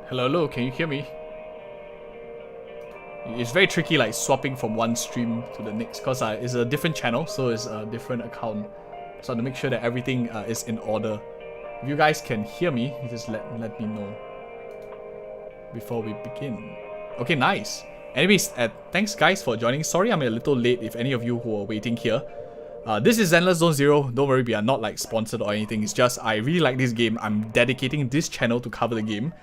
Hello, hello, can you hear me? It's very tricky like swapping from one stream to the next because it's a different channel, so it's a different account. So I have to make sure that everything is in order. If you guys can hear me, you just let me know before we begin. Okay, nice. Anyways, thanks guys for joining. Sorry I'm a little late if any of you who are waiting here. This is Zenless Zone Zero. Don't worry, we are not like sponsored or anything. It's just I really like this game. I'm dedicating this channel to cover the game.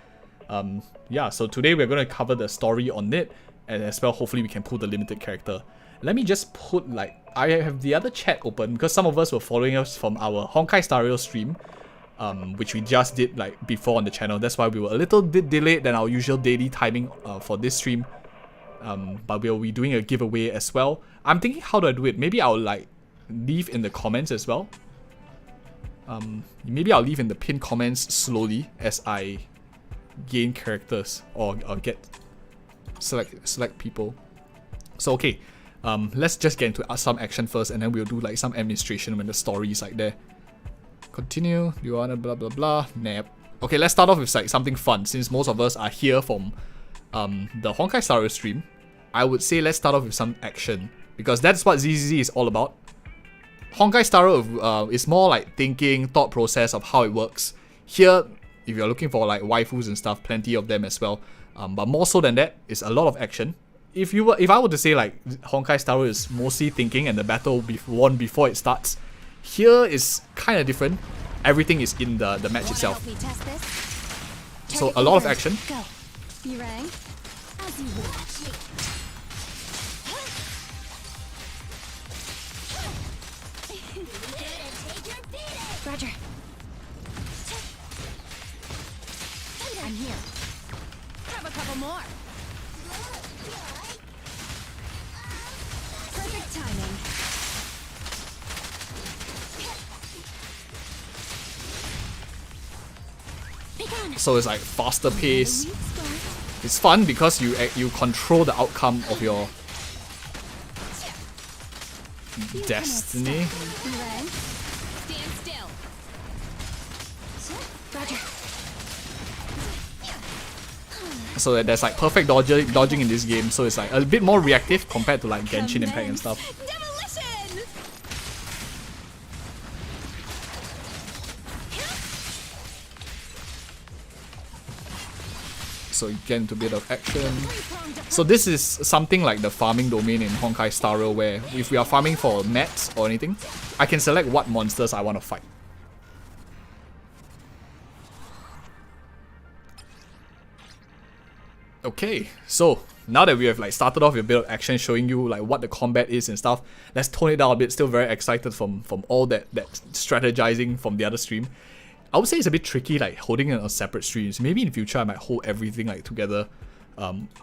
Yeah, so today we're going to cover the story on it, and as well hopefully we can pull the limited character. Let me just put like, I have the other chat open because some of us were following us from our Honkai Star Rail stream, which we just did like before on the channel. That's why we were a little bit delayed than our usual daily timing for this stream. But we'll be doing a giveaway as well. I'm thinking how do I do it? Maybe I'll like leave in the comments as well. Maybe I'll leave in the pinned comments slowly as I gain characters or get select people. So okay, let's just get into some action first, and then we'll do like some administration when the story is like there. Continue. You wanna blah blah blah? Nah. Okay, let's start off with like something fun since most of us are here from the Honkai Star Rail stream. I would say let's start off with some action because that's what ZZZ is all about. Honkai Star Rail is more like thinking, thought process of how it works. Here, if you're looking for like waifus and stuff, plenty of them as well. But more so than that, it's a lot of action. If I were to say like Honkai Star Rail is mostly thinking and the battle will be won before it starts, here is kind of different. Everything is in the match itself. So a lot of action. Roger. I'm here. Grab a couple more. Perfect timing. So it's like faster pace. It's fun because you control the outcome of your destiny. Stand still. Roger. So there's like perfect dodging in this game, so it's like a bit more reactive compared to like Genshin Impact and stuff. Demolition! So you get into a bit of action. So this is something like the farming domain in Honkai Star Rail, where if we are farming for mats or anything, I can select what monsters I want to fight. Okay, so now that we have like started off with a bit of action, showing you like what the combat is and stuff, let's tone it down a bit. Still very excited from all that strategizing from the other stream. I would say it's a bit tricky like holding it on separate streams. Maybe in future I might hold everything like together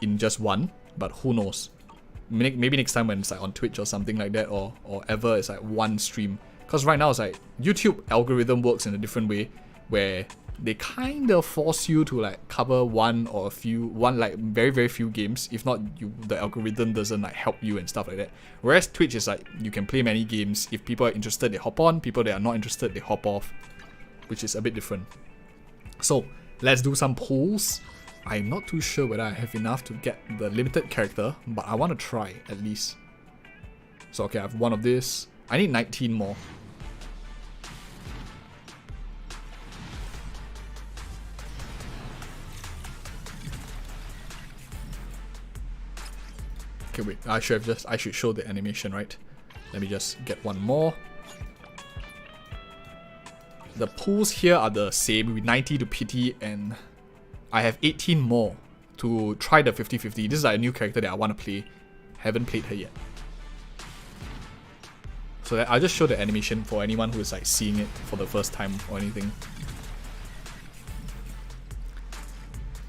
in just one, but who knows. Maybe next time when it's like on Twitch or something like that, or ever it's like one stream. Because right now it's like YouTube algorithm works in a different way where they kind of force you to like cover one like very few games. If not, the algorithm doesn't like help you and stuff like that. Whereas Twitch is like you can play many games. If people are interested, they hop on. People that are not interested, they hop off, which is a bit different. So let's do some pulls. I'm not too sure whether I have enough to get the limited character, but I want to try at least. So okay, I have one of this. I need 19 more. Okay, wait, I should show the animation, right? Let me just get one more. The pools here are the same with 90 to pity, and I have 18 more to try the 50-50. This is like a new character that I want to play. Haven't played her yet. So that I'll just show the animation for anyone who is like seeing it for the first time or anything.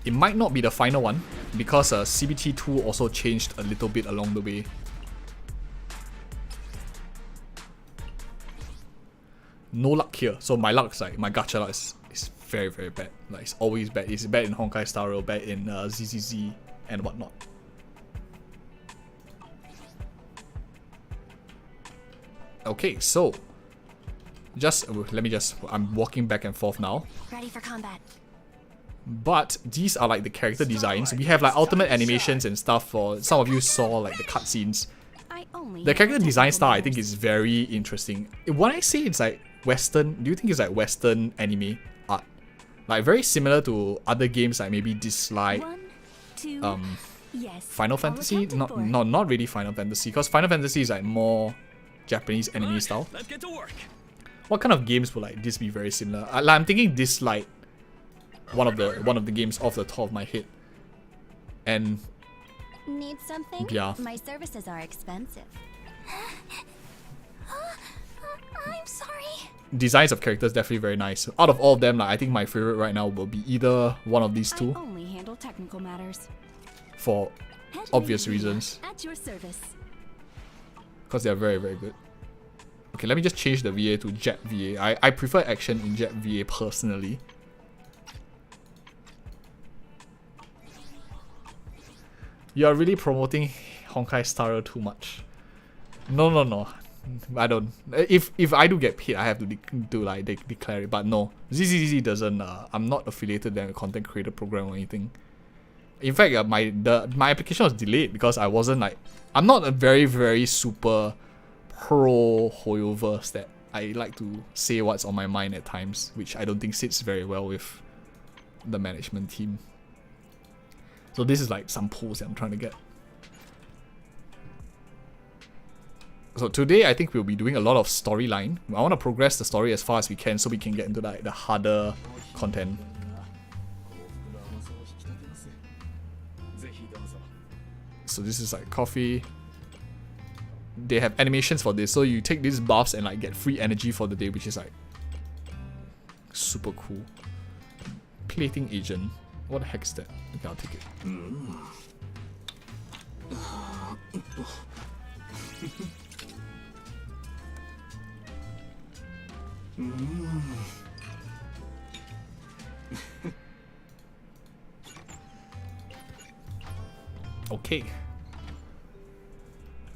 It might not be the final one because CBT2 also changed a little bit along the way. No luck here. So my luck is like, my gacha luck is very bad. Like it's always bad. It's bad in Honkai Star Rail, bad in ZZZ and whatnot. Okay, so let me just, I'm walking back and forth now. Ready for combat. But these are like the character designs. We have like ultimate animations and stuff for some of you saw like the cutscenes. The character design style I think is very interesting. When I say it's like Western, do you think it's like Western anime art? Like very similar to other games like maybe Dislike, Final Fantasy? Not really Final Fantasy, because Final Fantasy is like more Japanese anime style. What kind of games would like this be very similar? I'm thinking Dislike, one of the games off the top of my head. And need something? yeah. My services are expensive. I'm sorry. Designs of characters definitely very nice. Out of all of them, like, I think my favorite right now will be either one of these two. I only handle technical matters. For obvious reasons. At your service. Because they are very, very good. Okay, let me just change the VA to Jet VA. I prefer action in Jet VA personally. You are really promoting Honkai Star Rail too much. No. I don't. If I do get paid, I have to declare it. But no, ZZZ doesn't. I'm not affiliated with a content creator program or anything. In fact, my application was delayed because I wasn't like. I'm not a very, very super pro Hoyoverse that I like to say what's on my mind at times, which I don't think sits very well with the management team. So this is like some polls that I'm trying to get. So today I think we'll be doing a lot of storyline. I want to progress the story as far as we can so we can get into like the harder content. So this is like coffee. They have animations for this, so you take these buffs and like get free energy for the day, which is like super cool. Plating agent. What the heck is that? Okay, I'll take it. Okay.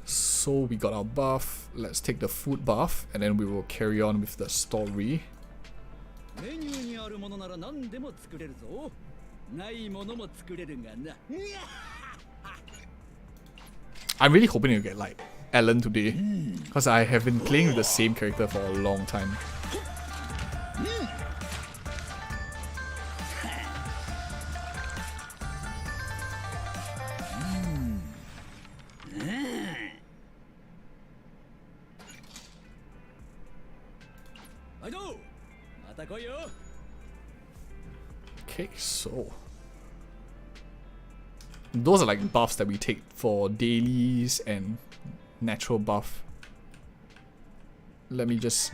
So we got our buff. Let's take the food buff and then we will carry on with the story. I'm really hoping to get like Ellen today, because I have been playing with the same character for a long time. Okay, so those are like buffs that we take for dailies and natural buff. Let me just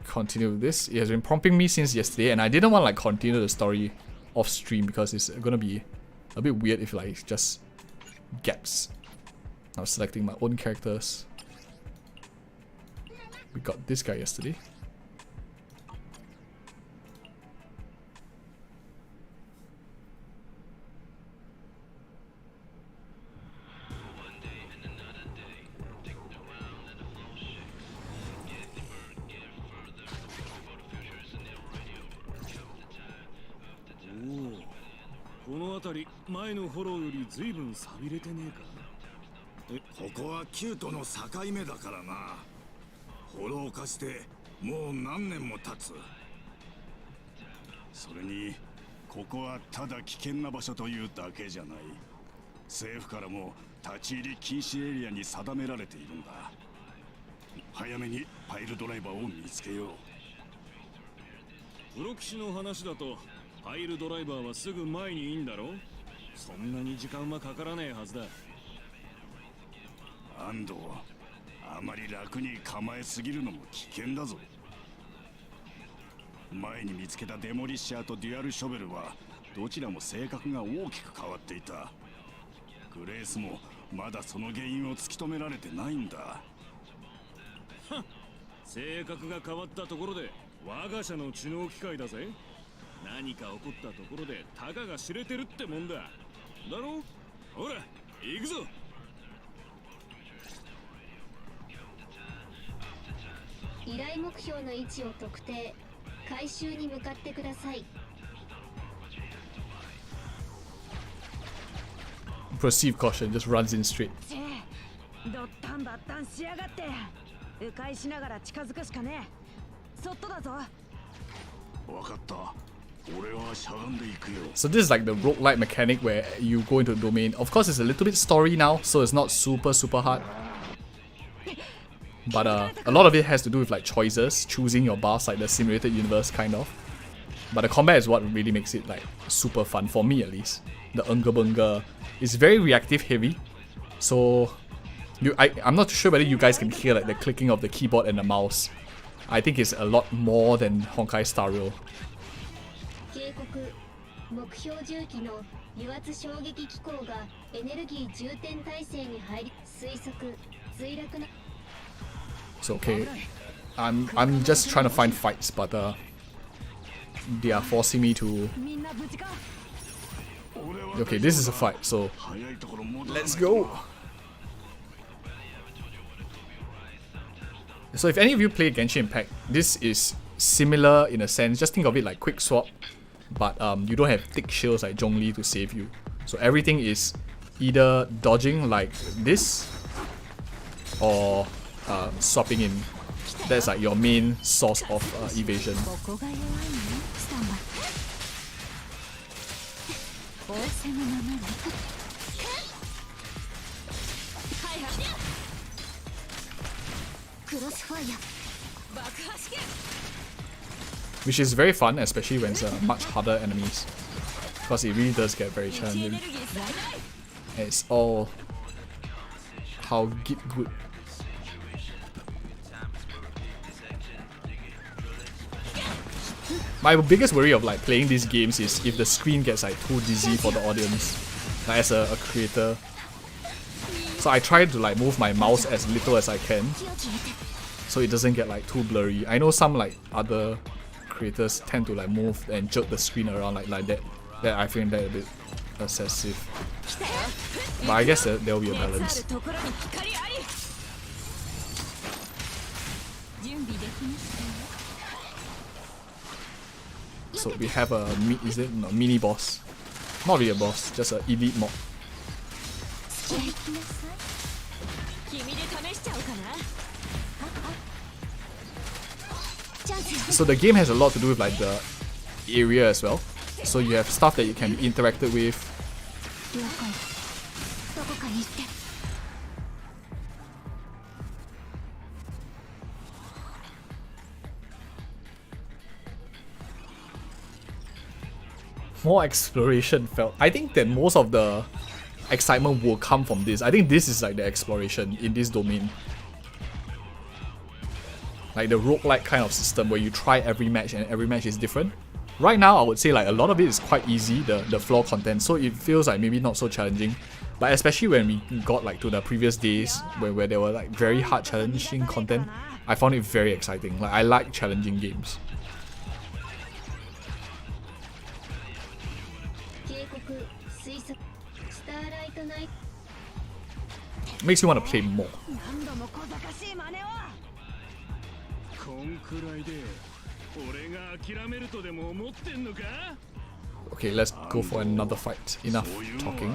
continue with this. It has been prompting me since yesterday, and I didn't want to like continue the story off stream because it's gonna be a bit weird if like just gaps. I was selecting my own characters. We got this guy yesterday. perceived caution, just runs in straight. So this is like the roguelike mechanic where you go into a domain. Of course it's a little bit story now, so it's not super hard. But a lot of it has to do with like choices, choosing your buffs, like the simulated universe kind of. But the combat is what really makes it like super fun, for me at least. The Unga Bunga is very reactive heavy, so I'm not sure whether you guys can hear like the clicking of the keyboard and the mouse. I think it's a lot more than Honkai Star Rail. So okay, I'm just trying to find fights, but they are forcing me to. Okay, this is a fight, so let's go. So if any of you play Genshin Impact, this is similar in a sense. Just think of it like quick swap, but you don't have thick shields like Zhongli to save you. So everything is either dodging like this or swapping in. That's like your main source of evasion. Which is very fun, especially when it's much harder enemies, because it really does get very challenging. And it's all how good. My biggest worry of like playing these games is if the screen gets like too dizzy for the audience, like as a creator. So I try to like move my mouse as little as I can, so it doesn't get like too blurry. I know some like other creators tend to like move and jerk the screen around like that. That I find that a bit excessive. But I guess there will be a balance. So we have a mini boss, not really a boss, just an elite mob. So the game has a lot to do with like the area as well. So you have stuff that you can be interacted with. More exploration felt. I think that most of the excitement will come from this. I think this is like the exploration in this domain. Like the roguelike kind of system where you try every match and every match is different. Right now I would say like a lot of it is quite easy, the floor content, so it feels like maybe not so challenging. But especially when we got like to the previous days where there were like very hard challenging content, I found it very exciting. Like I like challenging games. Makes you want to play more. Okay, let's go for another fight. Enough talking.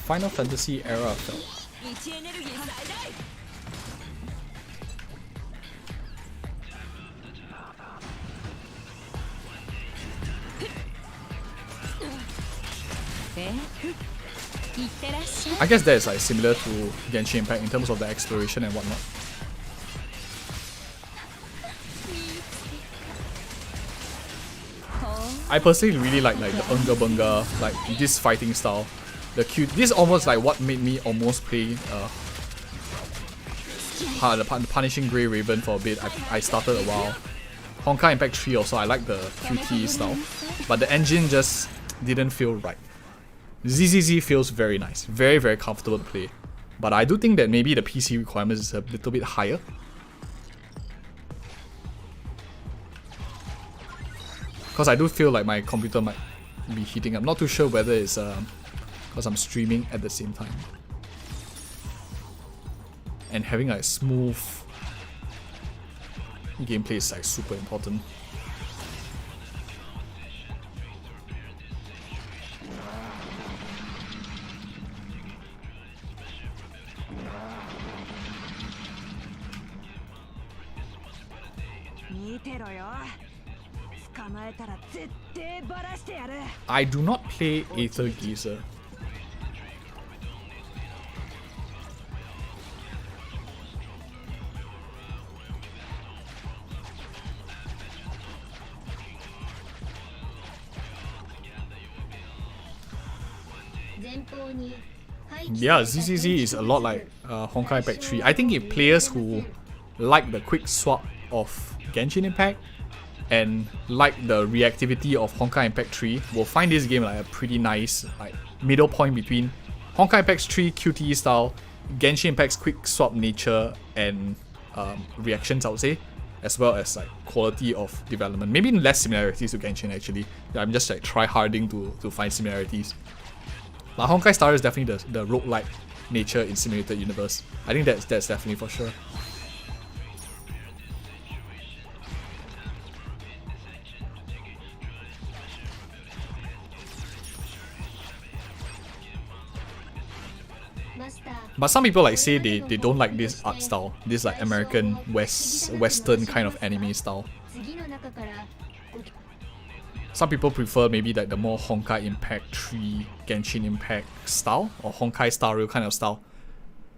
Final Fantasy era felt. I guess that is like similar to Genshin Impact in terms of the exploration and whatnot. I personally really like the Unga Bunga, like this fighting style. The cute. This is almost like what made me almost play the Punishing Grey Raven for a bit. I started a while. Honkai Impact 3 also, I like the QTE style, but the engine just didn't feel right. ZZZ feels very nice, very, very comfortable to play. But I do think that maybe the PC requirements is a little bit higher. Because I do feel like my computer might be heating up. Not too sure whether it's because I'm streaming at the same time. And having like smooth gameplay is like super important. I do not play EODGamerZZZ. Yeah, ZZZ is a lot like Honkai Impact 3. I think if players who like the quick swap of Genshin Impact and like the reactivity of Honkai Impact 3 will find this game like a pretty nice like middle point between Honkai Impact 3 QTE style, Genshin Impact's quick swap nature and reactions, I would say, as well as like quality of development. Maybe less similarities to Genshin actually. I'm just like try-harding to find similarities. Like Honkai Star is definitely the roguelike nature in simulated universe. I think that's definitely for sure. But some people like say they don't like this art style, this like American Western kind of anime style. Some people prefer maybe like the more Honkai Impact 3, Genshin Impact style, or Honkai Star Rail kind of style,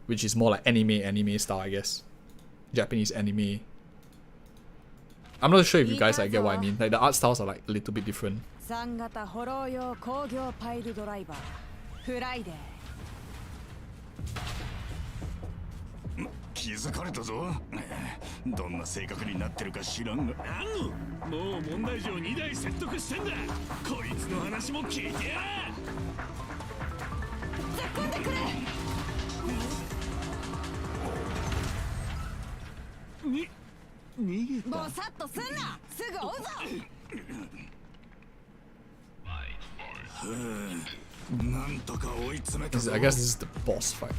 which is more like anime style, I guess. Japanese anime. I'm not sure if you guys like get what I mean. Like the art styles are like a little bit different. I guess this is the boss fight.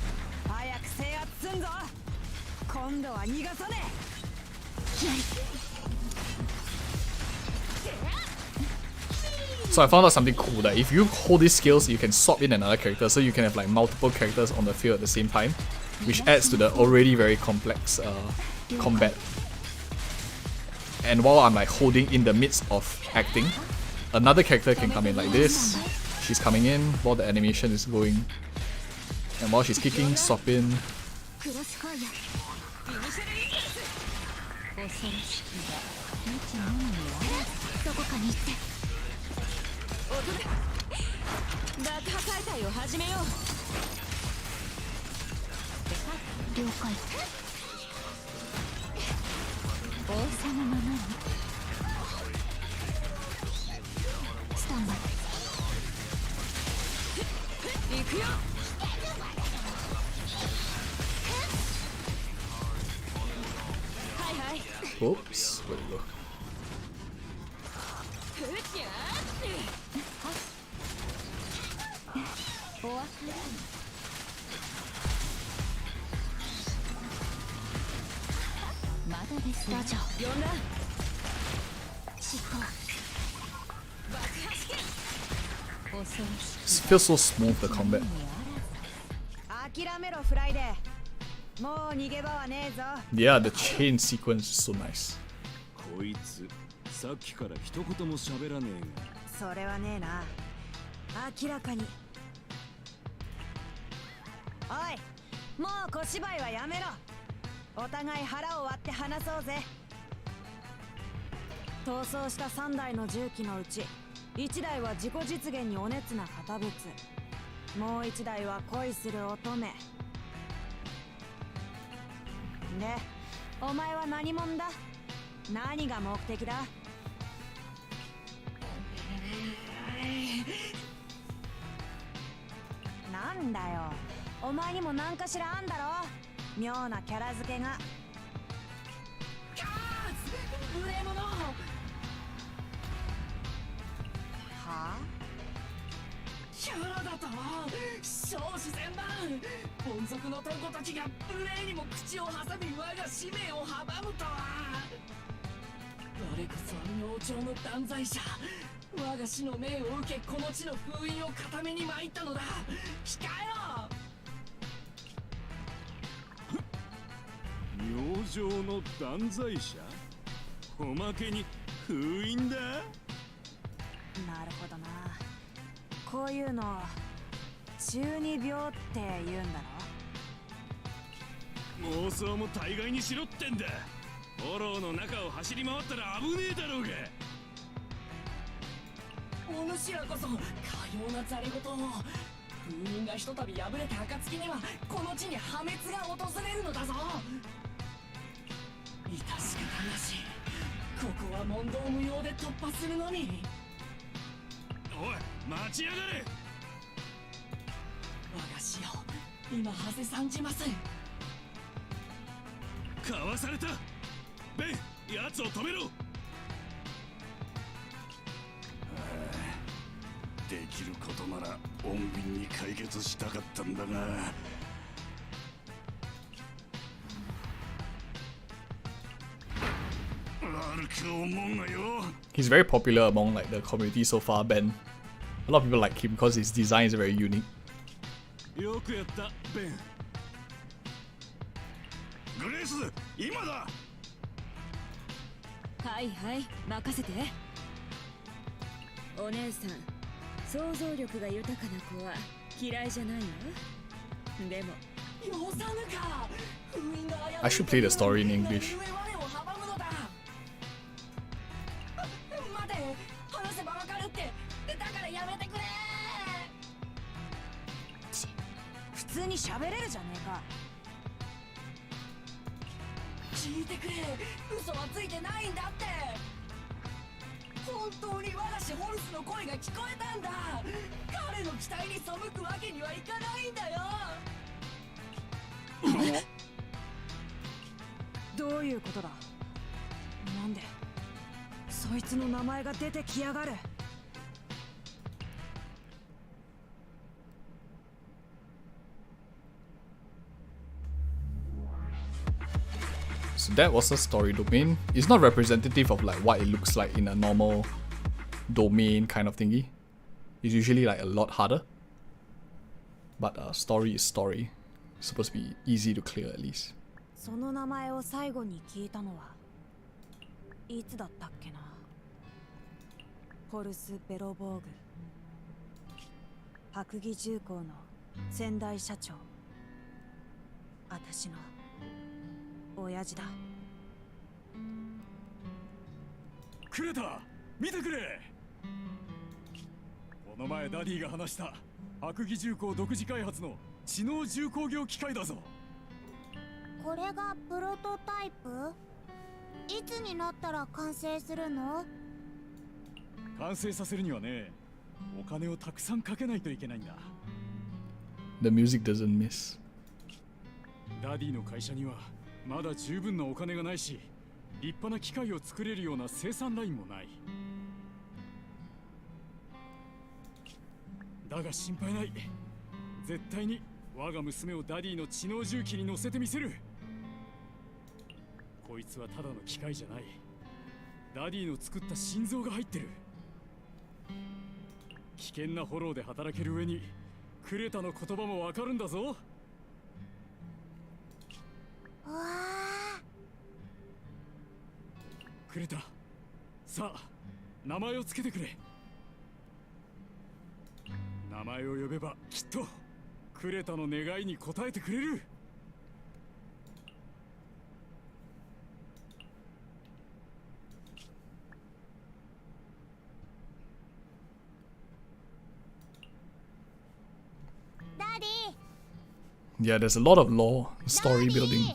So I found out something cool, that if you hold these skills, you can swap in another character, so you can have like multiple characters on the field at the same time, which adds to the already very complex combat. And while I'm like holding in the midst of acting, another character can come in like this. She's coming in while the animation is going, and while she's kicking, swap in. Oops, where did it go? It feels so smooth, the combat. Yeah, the chain sequence is so nice. 何が目的だ。なんだよ、お前にも何かしらあんだろ、妙なキャラ付けが。カーズ無礼者。はあ、キャラだと少子千万、凡俗のトンコたちが無礼にも口を挟み我が使命を阻むとは。我こそは明朝の断罪者、我が死の命を受けこの地の封印を固めに参ったのだ。控えろ。明星の断罪者、おまけに封印だ。なるほどな。こういうの中二病って言うんだろ。妄想も大概にしろってんだ。フォローの中を走り回ったら危ねえだろうが。お主らこそかようなざれ言を。封印がひとたび破れた暁にはこの地に破滅が訪れるのだぞ。致し方なし、ここは問答無用で突破するのみ。おい、待ちやがれ。我が死を今はせ参じます。かわされた。ベン、奴を止めろ。できることなら穏便に解決したかったんだが。悪く思うなよ。 He's very popular among like the community so far, Ben. A lot of people like him because his design is very unique. よくやった、ベン。グレース、今だ。はいはい、任せて。お姉さん、想像力が豊かな子は嫌いじゃないよ。でもよさぬか。封印が危うい I should play the story in English. 我を阻むのだ。待て、話せばわかるって。だからやめてくれ。普通に喋れるじゃねえか。聞いてくれ、嘘はついてないんだって。本当に我が師ホルスの声が聞こえたんだ。彼の期待に背くわけにはいかないんだよ。どういうことだ。なんでそいつの名前が出てきやがる。So that was the story domain. It's not representative of like what it looks like in a normal domain kind of thingy. It's usually like a lot harder. But story is story. It's supposed to be easy to clear at least. その名前を最後に聞いたのはいつだったっけな。ホルス・ベロボーグ、白木重工の先代社長。私の親父だ。クレタ、見てくれ。この前ダディが話した白木重工独自開発の知能重工業機械だぞ。これがプロトタイプ？いつになったら完成するの？完成させるにはね、お金をたくさんかけないといけないんだ。 The music doesn't miss. ダディの会社にはまだ十分なお金がないし、立派な機械を作れるような生産ラインもない。だが心配ない。絶対に我が娘をダディの知能重機に乗せてみせる。こいつはただの機械じゃない。ダディの作った心臓が入ってる。危険なフォローで働ける上にクレタの言葉もわかるんだぞ。うわクレタ、さあ名前をつけてくれ。名前を呼べばきっとクレタの願いに応えてくれる。ダディ。 Yeah, there's a lot of lore, story building.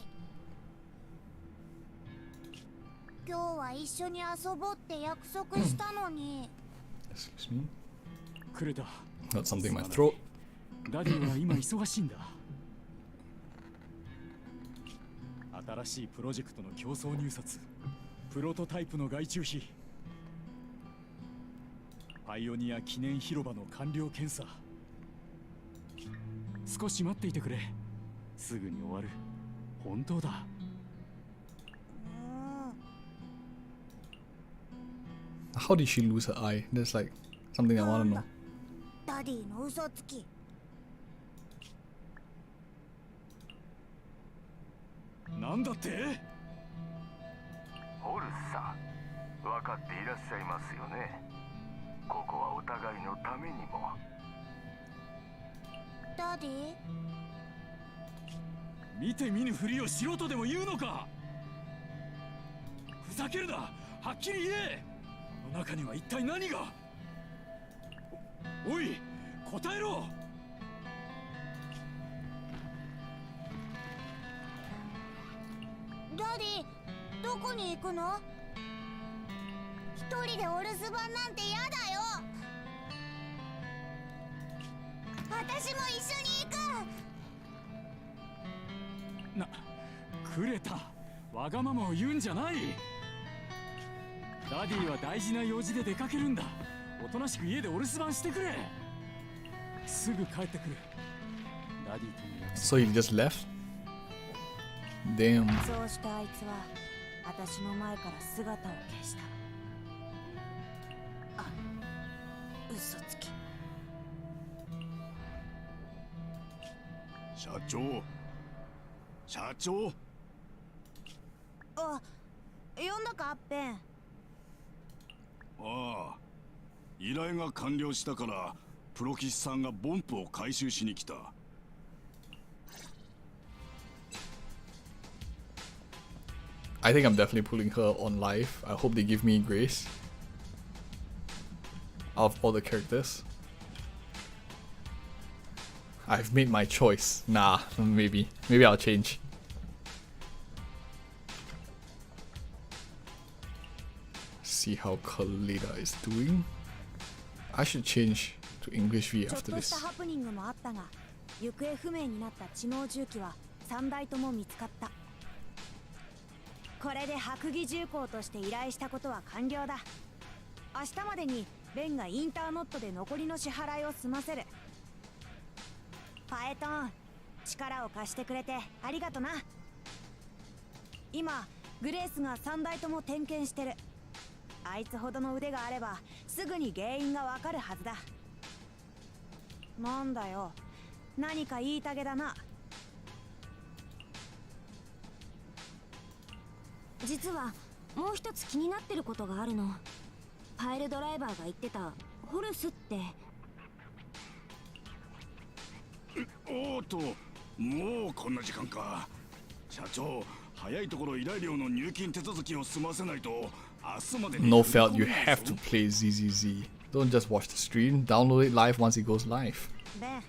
今日は一緒に遊ぼうって約束したのに。Excuse me. くれた。 Got something in my throat. ダディは今忙しいんだ。新しいプロジェクトの競争入札、プロトタイプの外注費、パイオニア記念広場の完了検査。少し待っていてくれ。すぐに終わる。本当だ。How did she lose her eye? That's like something I want to know. ダディの嘘つき。なんだって？ホルスさん、分かっていらっしゃいますよね。ここはお互いのためにも。ダディ？見て見ぬふりをしろとでも言うのか。ふざけるな。はっきり言え。この中には一体何が。おい、答えろ。ダディ、どこに行くの？一人でお留守番なんて嫌だよ。私も一緒に行く。くれた。わがままを言うんじゃない。ダディは大事な用事で出かけるんだ。おとなしく家でお留守番してくれ。すぐ帰ってくる。ダディとの約束。 So he just left? Damn. そうしてあいつは私の前から姿を消した。あ、嘘つき。社長。社長。あ、読んだか、ペン。ああ、依頼が完了したからプロ棋士さんがボンプを回収しに来た。I think I'm definitely pulling her on live. I hope they give me grace. Out of all the characters, I've made my choice. Nah, maybe I'll change. See how Kaleda is doing. I should change to English V ちょっ after とした this. ハプニングもあったが、行方不明になった知能重機は3台とも見つかった。これで白蟻重工として依頼したことは完了だ。明日までにベンがインターノットで残りの支払いを済ませる。パエトン、力を貸してくれてありがとな。今グレースが3台とも点検してる。あいつほどの腕があればすぐに原因がわかるはずだ。なんだよ、何か言いたげだな。実はもう一つ気になってることがあるの。パイルドライバーが言ってたホルスって。おーっと、もうこんな時間か。社長、早いところ依頼料の入金手続きを済ませないと明日までに。 No felt, you have to play ZZZ. Don't just watch the stream. Download it live once it goes live. ベン、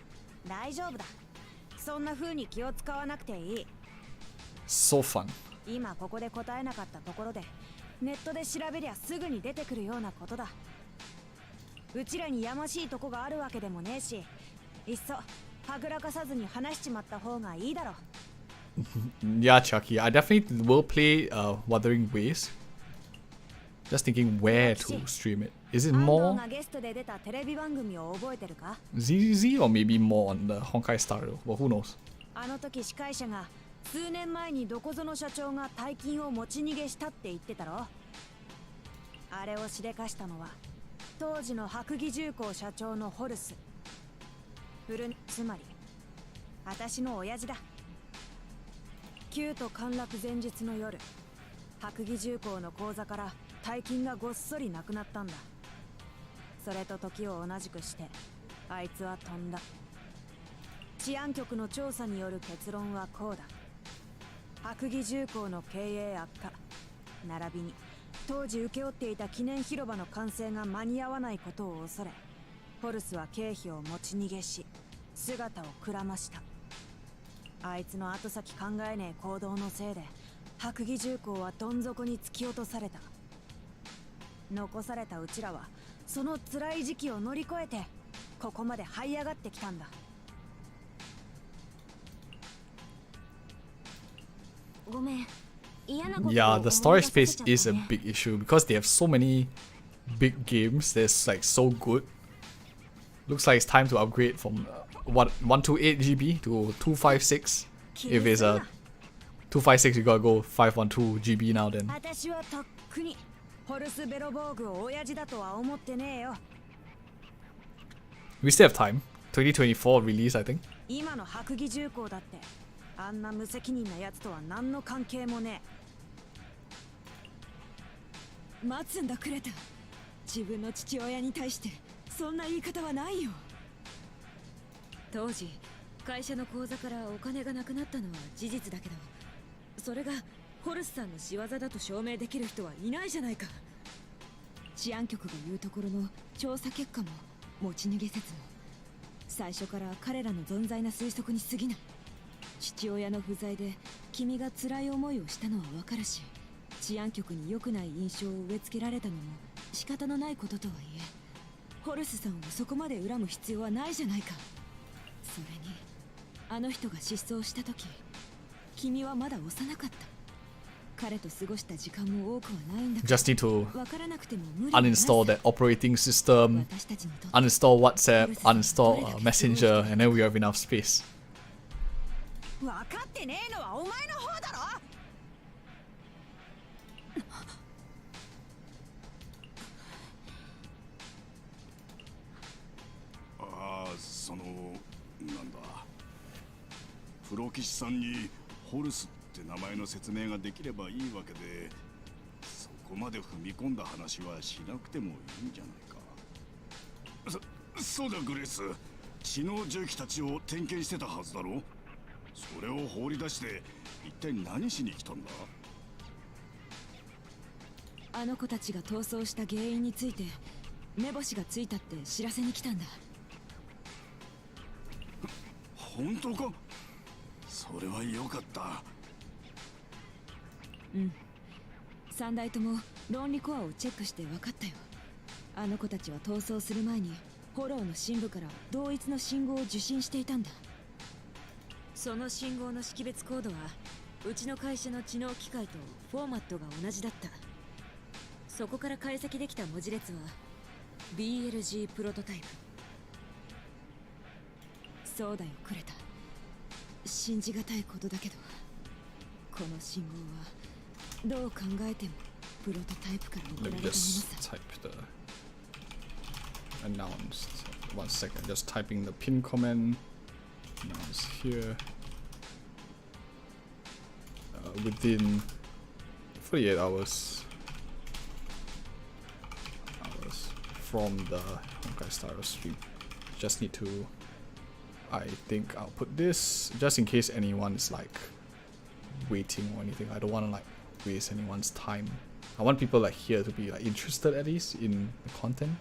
大丈夫だ。そんな風に気を使わなくていい。 So fun. 今ここで答えなかったところでネットで調べりゃすぐに出てくるようなことだ。うちらにやましいとこがあるわけでもねえし、いっそはぐらかさずに話しちまった方がいいだろ。Yeah, Chiaki, I definitely will play Wuthering Waves. Just thinking where to stream it. Is it 安藤 more がゲストで出たテレビ番組を覚えてるか？ ZZZ or maybe more on the Honkai style? Well, who knows? あの時司会者が数年前にどこぞの社長が大金を持ち逃げしたって言ってたろ。あれをしでかしたのは当時の白蟻重工社長のホルス。つまり私の親父だ。旧都陥落前日の夜、白蟻重工の口座から大金がごっそりなくなったんだ。それと時を同じくしてあいつは飛んだ。治安局の調査による結論はこうだ。白蟻重工の経営悪化、並びに当時請け負っていた記念広場の完成が間に合わないことを恐れ、ホルスは経費を持ち逃げし姿をくらました。あいつの後先考えねえ行動のせいで白蟻重工はどん底に突き落とされた。残されたうちらはその辛い時期を乗り越えてここまで這い上がってきたんだ。ごめん。嫌なことを Yeah, the storage 思い出 space させちゃったね。 is a big issue because they have so many big games that's like so good. Looks like it's time to upgrade from 128 GB to 256. If it's a 256, you gotta go 512 GB now then. 私はとっくにホルスベロボーグを親父だとは思ってねえよ。 We still have time. 2024 release, I think. 今の白蟻重工だってあんな無責任なやつとは何の関係もねえ。待つんだクレタ。自分の父親に対してそんな言い方はないよ。当時会社の口座からお金がなくなったのは事実だけど、それがホルスさんの仕業だと証明できる人はいないじゃないか。治安局が言うところの調査結果も持ち逃げ説も最初から彼らの存在な推測に過ぎない。父親の不在で君が辛い思いをしたのはわかるし、治安局に良くない印象を植え付けられたのも仕方のないこととはいえ、ホルスさんをそこまで恨む必要はないじゃないか。それにあの人が失踪した時、君はまだ幼かった。彼と過ごした時間も多くはないんだけど、 Just need to わからなくても無理はないさ。 uninstall that operating system, 私たちにとって uninstall WhatsApp, uninstall Messenger, and then we have enough space. 分かってねえのはお前の方だろ。ああ、なんだ、プロ棋士さんにホルスって名前の説明ができればいいわけで、そこまで踏み込んだ話はしなくてもいいんじゃないか。そうだグレース、知能重機たちを点検してたはずだろ。それを放り出して一体何しに来たんだ。あの子たちが逃走した原因について目星がついたって知らせに来たんだ。本当か。それは良かった。うん、3台とも論理コアをチェックして分かったよ。あの子たちは逃走する前にフォローの深部から同一の信号を受信していたんだ。その信号の識別コードはうちの会社の知能機械とフォーマットが同じだった。そこから解析できた文字列は BLG プロトタイプ。そうだよクレタ、信じがたいことだけど、この信号はどう考えてもプロトタイプから送ら Let れ me たもの just さ。 type the announced. 1 second, just typing the pin comment. Announce here. Within 48 hours from the Honkai Star stream. Just need to, I think I'll put this just in case anyone's like waiting or anything. I don't want to like waste anyone's time. I want people like here to be like interested at least in the content.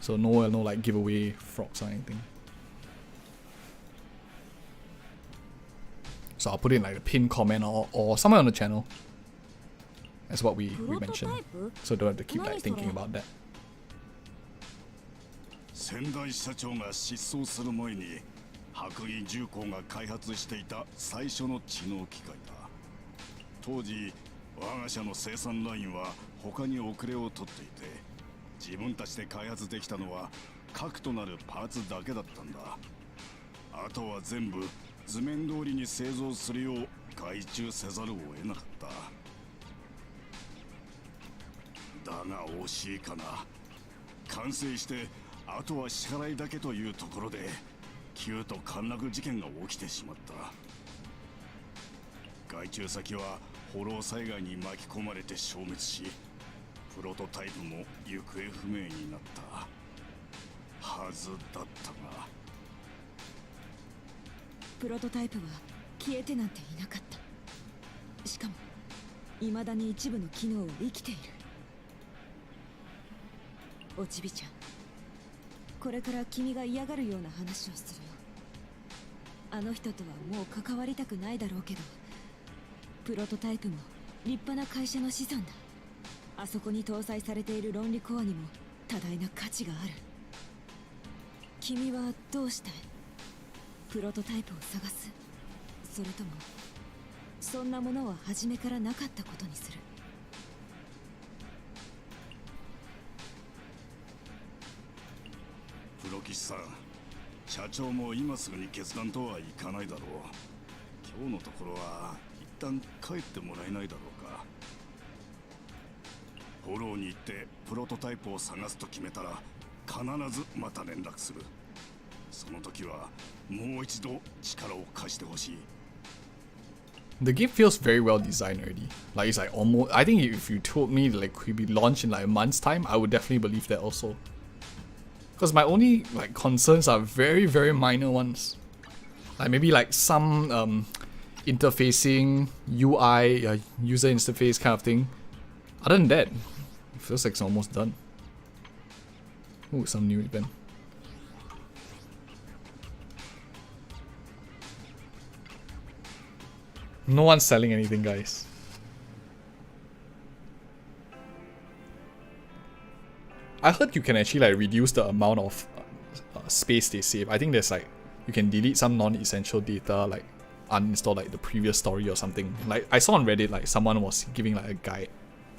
So no like giveaway frogs or anything. So I'll put in like a pinned comment or somewhere on the channel. That's what we mentioned. So don't have to keep like thinking about that. 先代社長が失踪する前に白蟻重工が開発していた最初の知能機械だ。当時我が社の生産ラインは他に遅れを取っていて、自分たちで開発できたのは核となるパーツだけだったんだ。あとは全部図面通りに製造するよう外注せざるを得なかった。だが惜しいかな。完成してあとは支払いだけというところで急と陥落事件が起きてしまった。外注先はフォロー災害に巻き込まれて消滅し、プロトタイプも行方不明になったはずだったが、プロトタイプは消えてなんていなかった。しかも未だに一部の機能を生きている。おちびちゃん、これから君が嫌がるような話をするよ。あの人とはもう関わりたくないだろうけど、プロトタイプも立派な会社の子孫だ。あそこに搭載されている論理コアにも多大な価値がある。君はどうしたい？プロトタイプを探す？それともそんなものは初めからなかったことにする？プロ棋士さん、社長も今すぐに決断とはいかないだろう。今日のところは一旦帰ってもらえないだろうか。フォローに行ってプロトタイプを探すと決めたら必ずまた連絡する。その時はもう一度力を貸してほしい。The game feels very well designed already. Like it's like almost. I think if you told me like it could be launched in like a month's time, I would definitely believe that also. Because my only like concerns are very minor ones. Like maybe like some interfacing UI user interface kind of thing. Other than that, it feels like it's almost done. Ooh, some new event. No one's selling anything, guys. I heard you can actually like reduce the amount of space they save. I think there's like you can delete some non-essential data, like uninstall like the previous story or something. Like I saw on Reddit, like someone was giving like a guide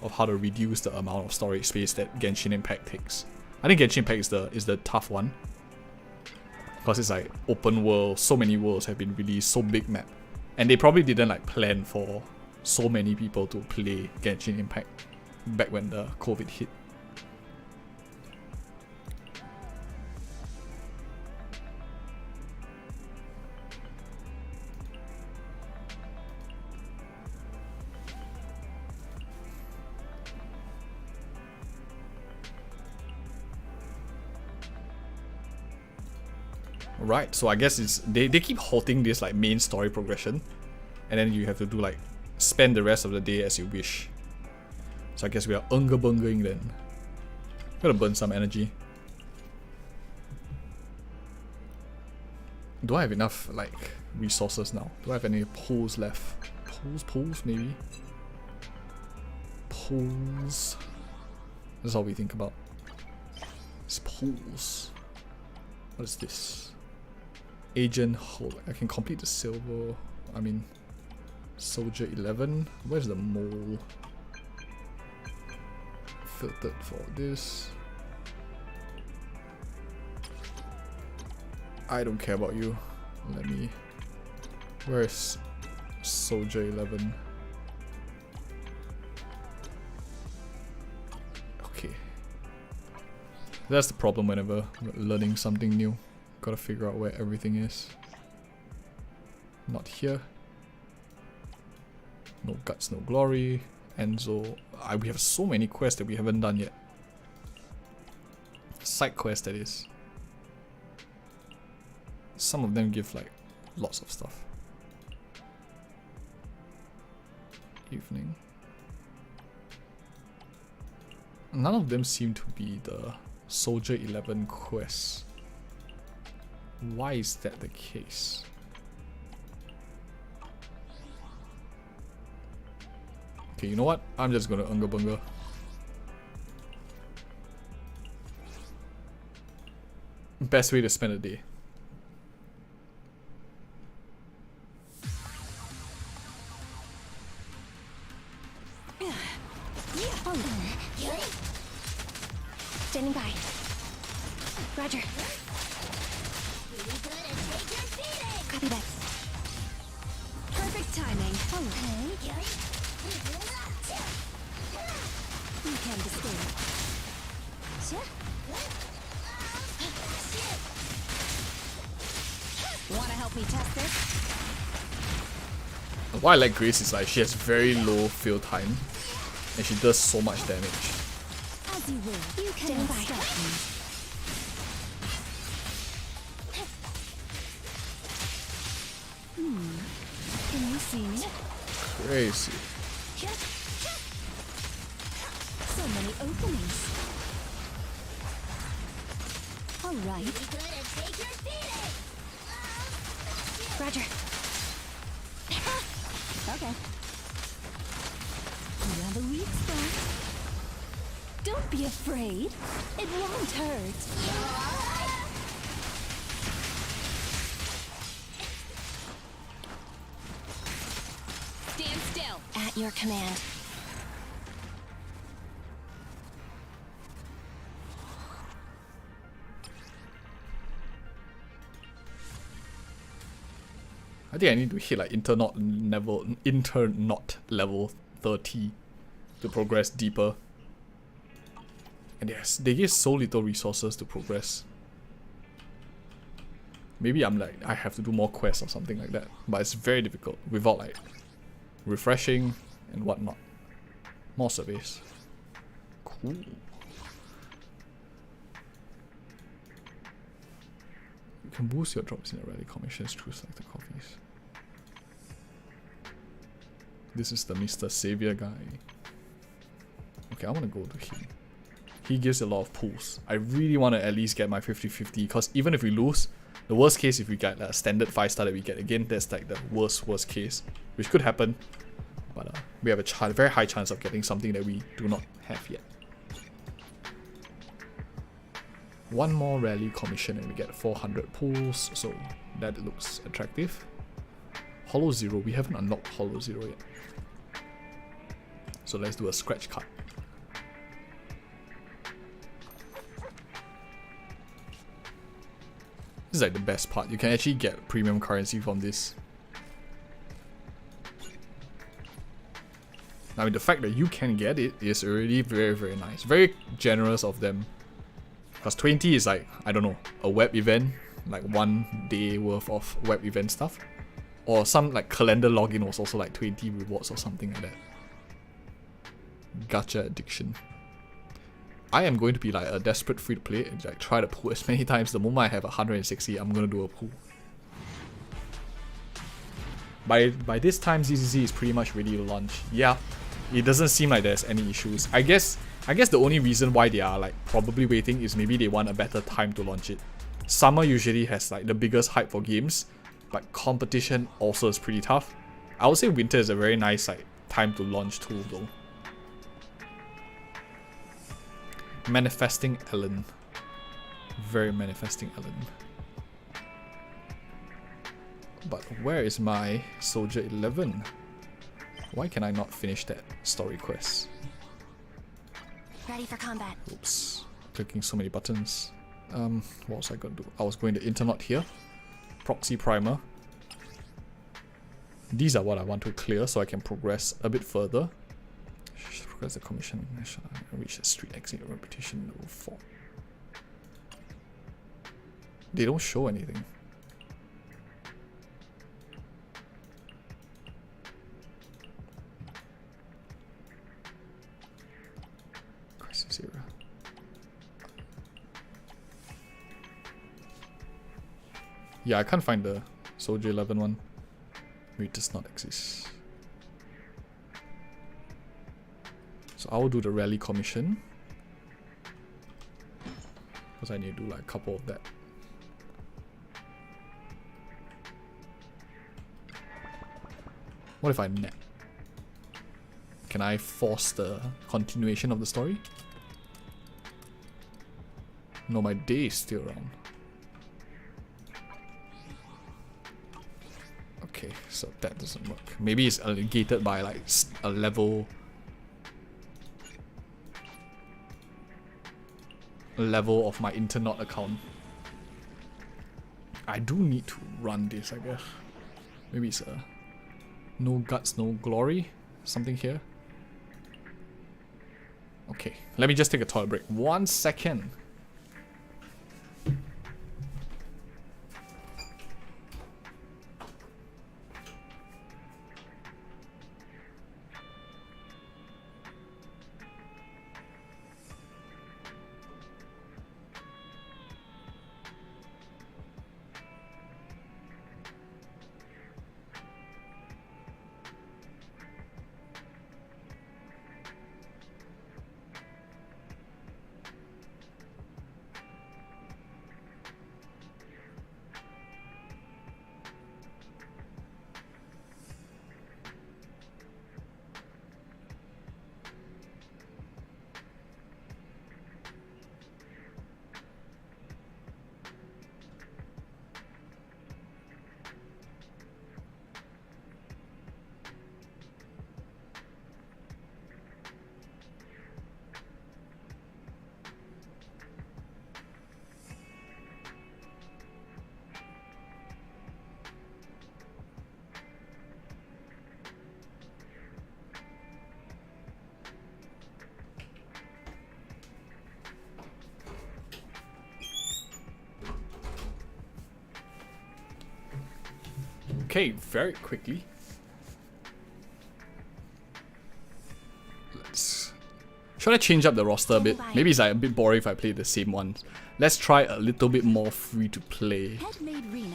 of how to reduce the amount of storage space that Genshin Impact takes. I think Genshin Impact is the tough one because it's like open world. So many worlds have been released, so big map. And they probably didn't like plan for so many people to play Genshin Impact back when the COVID hit. Right, so I guess it's they keep halting this like main story progression, and then you have to do like spend the rest of the day as you wish. So I guess we are bunga-bungaing then. Gotta burn some energy. Do I have enough like resources now? Do I have any pools left? Pools maybe? Pools. That's all we think about. It's pools. What is this? Agent hold. I can complete the silver. I mean, soldier 11. Where's the mole? Filtered for this. I don't care about you. Let me. Where's soldier 11? Okay. That's the problem whenever learning something new. Gotta figure out where everything is. Not here. No guts, no glory. Enzo. We have so many quests that we haven't done yet. Side quests, that is. Some of them give like lots of stuff. Evening. None of them seem to be the Soldier 11 quests. Why is that the case? Okay, you know what? I'm just gonna unga bunga. Best way to spend a day. Standing by. Roger. Copy that. Perfect timing. Okay. You can disclaim. Wanna help me test this? What I like Grace is like she has very low fill time and she does so much damage. As you will. You can stop me. Can you see me? Crazy. So many openings. Alright. Roger. Okay. the weak spot. Don't be afraid. It won't hurt. Stand still. At your command. I think I need to hit like internot level 30 to progress deeper. And yes, they give so little resources to progress. Maybe I'm like, I have to do more quests or something like that. But it's very difficult without like refreshing and whatnot. More surveys. Cool. You can boost your drops in the rally commissions through selected coffees. This is the Mr. Savior guy. Okay, I want to go to him. He gives a lot of pulls. I really want to at least get my 50-50 because even if we lose, the worst case if we get a standard 5-star that we get again, that's like the worst case, which could happen. But we have a very high chance of getting something that we do not have yet. One more rally commission and we get 400 pulls, so that looks attractive. Hollow Zero, we haven't unlocked Hollow Zero yet. So let's do a scratch card. This is like the best part. You can actually get premium currency from this. I mean, the fact that you can get it is already very nice. Very generous of them. Because 20 is like, I don't know, a web event. Like 1 day worth of web event stuff. Or some like calendar login was also like 20 rewards or something like that. Gacha addiction. I am going to be like a desperate free to play and like try to pull as many times. The moment I have 160, I'm gonna do a pull. By this time, ZZZ is pretty much ready to launch. Yeah, it doesn't seem like there's any issues. I guess the only reason why they are like probably waiting is maybe they want a better time to launch it. Summer usually has like the biggest hype for games, but competition also is pretty tough. I would say winter is a very nice like time to launch tool though. Manifesting Ellen. Very manifesting Ellen. But where is my Soldier 11? Why can I not finish that story quest? Ready for combat. Oops. Clicking so many buttons. What was I going to do? I was going to Internot here. Proxy Primer. These are what I want to clear so I can progress a bit further. Progress the commission. Reach a street exit reputation level 4. They don't show anything. Crisis era. Yeah, I can't find the Soldier 11 one. It does not exist. So I will do the rally commission. Because I need to do like a couple of that. What if I net? Can I force the continuation of the story? No, my day is still around. Okay, so that doesn't work. Maybe it's gated by like a level of my Internot account. I do need to run this, I guess. Maybe it's a no guts, no glory. Something here. Okay, let me just take a toilet break. 1 second. Okay, very quickly. Should I change up the roster a bit? Maybe it's like a bit boring if I play the same ones. Let's try a little bit more free to play.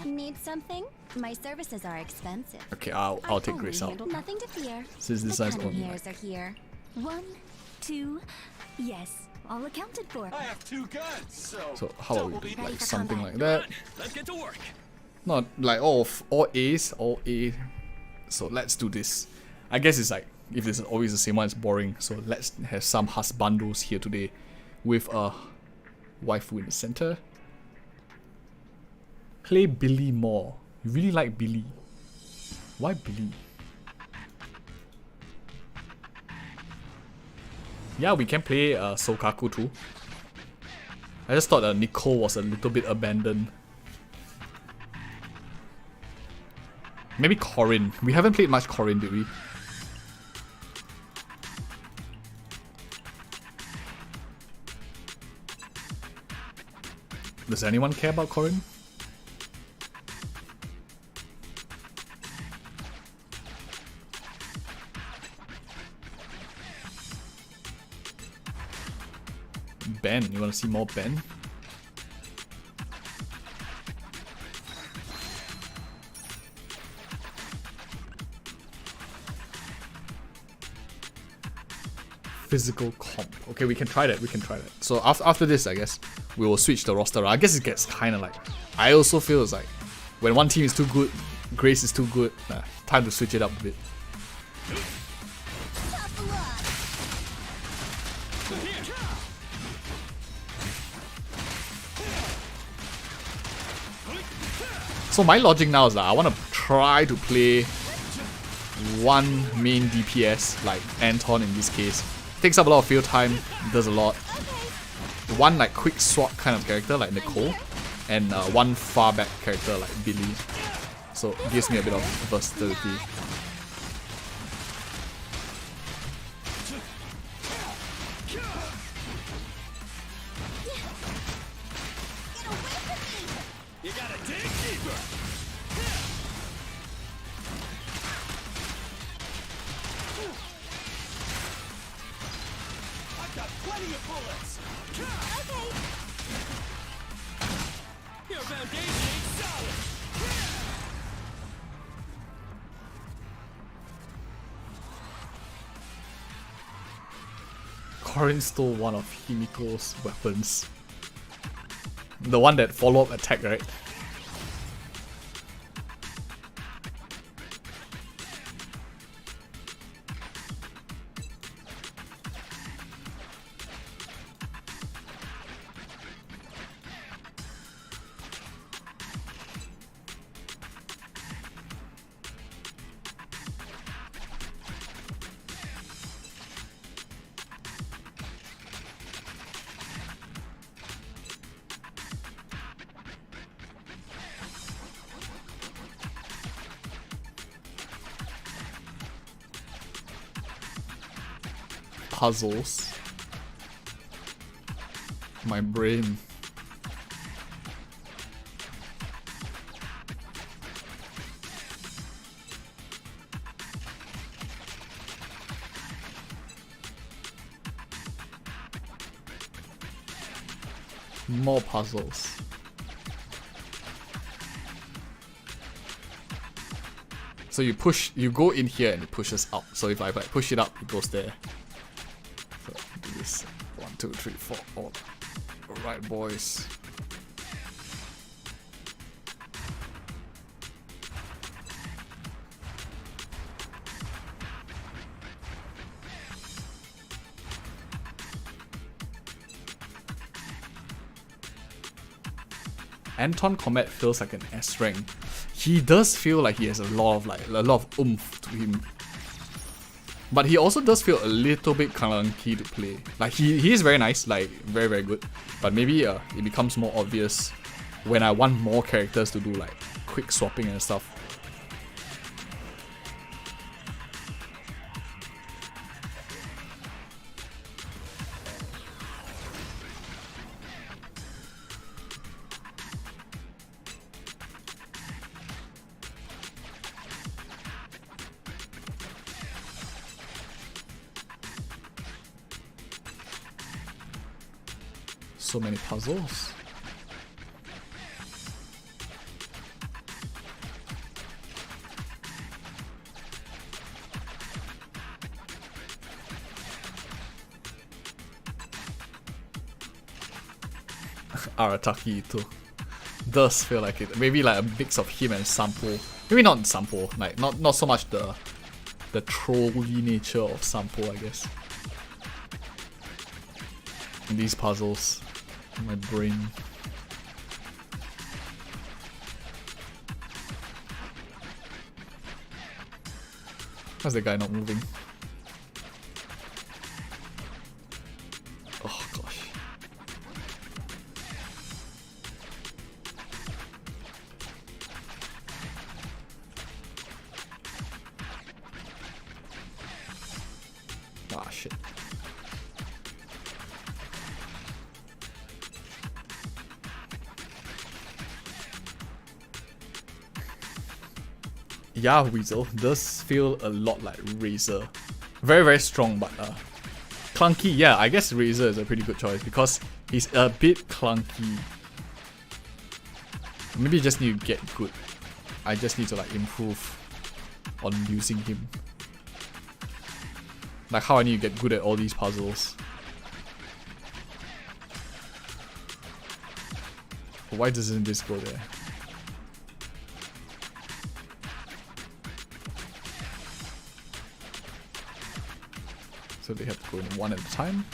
Need something? My services are expensive. Okay, I'll take Grace out. Nothing to fear. Since this size only. Hairs are here. 1, 2, yes, all accounted for. I have 2 guns, So how about we do like something like that? Let's get to work. Not like all A's, all A. So let's do this. I guess it's like if it's always the same one, it's boring. So let's have some husbandos here today with a waifu in the center. Play Billy more. You really like Billy. Why Billy? Yeah, we can play Sokaku too. I just thought Nicole was a little bit abandoned. Maybe Corin. We haven't played much Corin, did we? Does anyone care about Corin? Ben, you wanna see more Ben? Physical comp. Okay, we can try that. We can try that. So after this, I guess we will switch the roster. I guess it gets kind of like. I also feel it's like when one team is too good, Grace is too good. Time to switch it up a bit. So my logic now is that I want to try to play one main DPS like Anton in this case. Takes up a lot of field time, does a lot. One like quick swap kind of character like Nicole, and one far back character like Billy. So it gives me a bit of versatility. Corin stole one of Himiko's weapons. The one that follow-up attack, right? Puzzles. My brain. More puzzles. So you go in here and it pushes out. So if I like push it up, it goes there. So do this. 1, 2, 3, 4. Alright, boys. Anton Combat feels like an S rank. He does feel like he has a lot of oomph to him. But he also does feel a little bit clunky to play. Like he is very nice, like very very good. But maybe it becomes more obvious when I want more characters to do like quick swapping and stuff. so many puzzles. Arataki too. Does feel like it. Maybe like a mix of him and Sampo. Maybe not Sampo, like not so much the trolly nature of Sampo, I guess. And these puzzles in my brain. How's the guy not moving? Oh gosh. Ah, shit. Yeah, Weasel does feel a lot like Razor. Very, very strong, but clunky. Yeah, I guess Razor is a pretty good choice because he's a bit clunky. Maybe you just need to get good. I just need to like improve on using him. Like how I need to get good at all these puzzles. Why doesn't this go there? So they have to go in one at a time.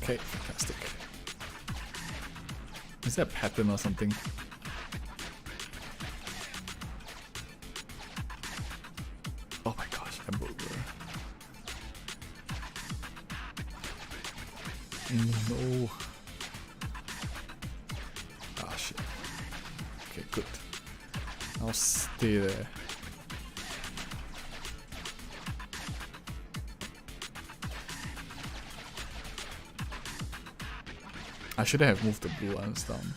Okay, fantastic. Is there a pattern or something? Oh my gosh, hamburger. No. Ah shit. Okay, good. I'll stay there. I shouldn't have moved the blue ones down.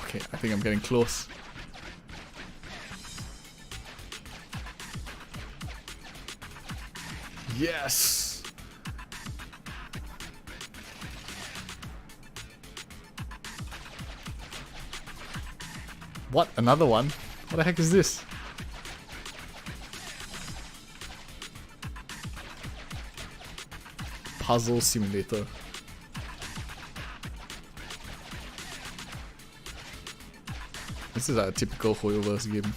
Okay, I think I'm getting close. Yes! What? Another one? What the heck is this? Puzzle simulator. This is a typical Hoyoverse game.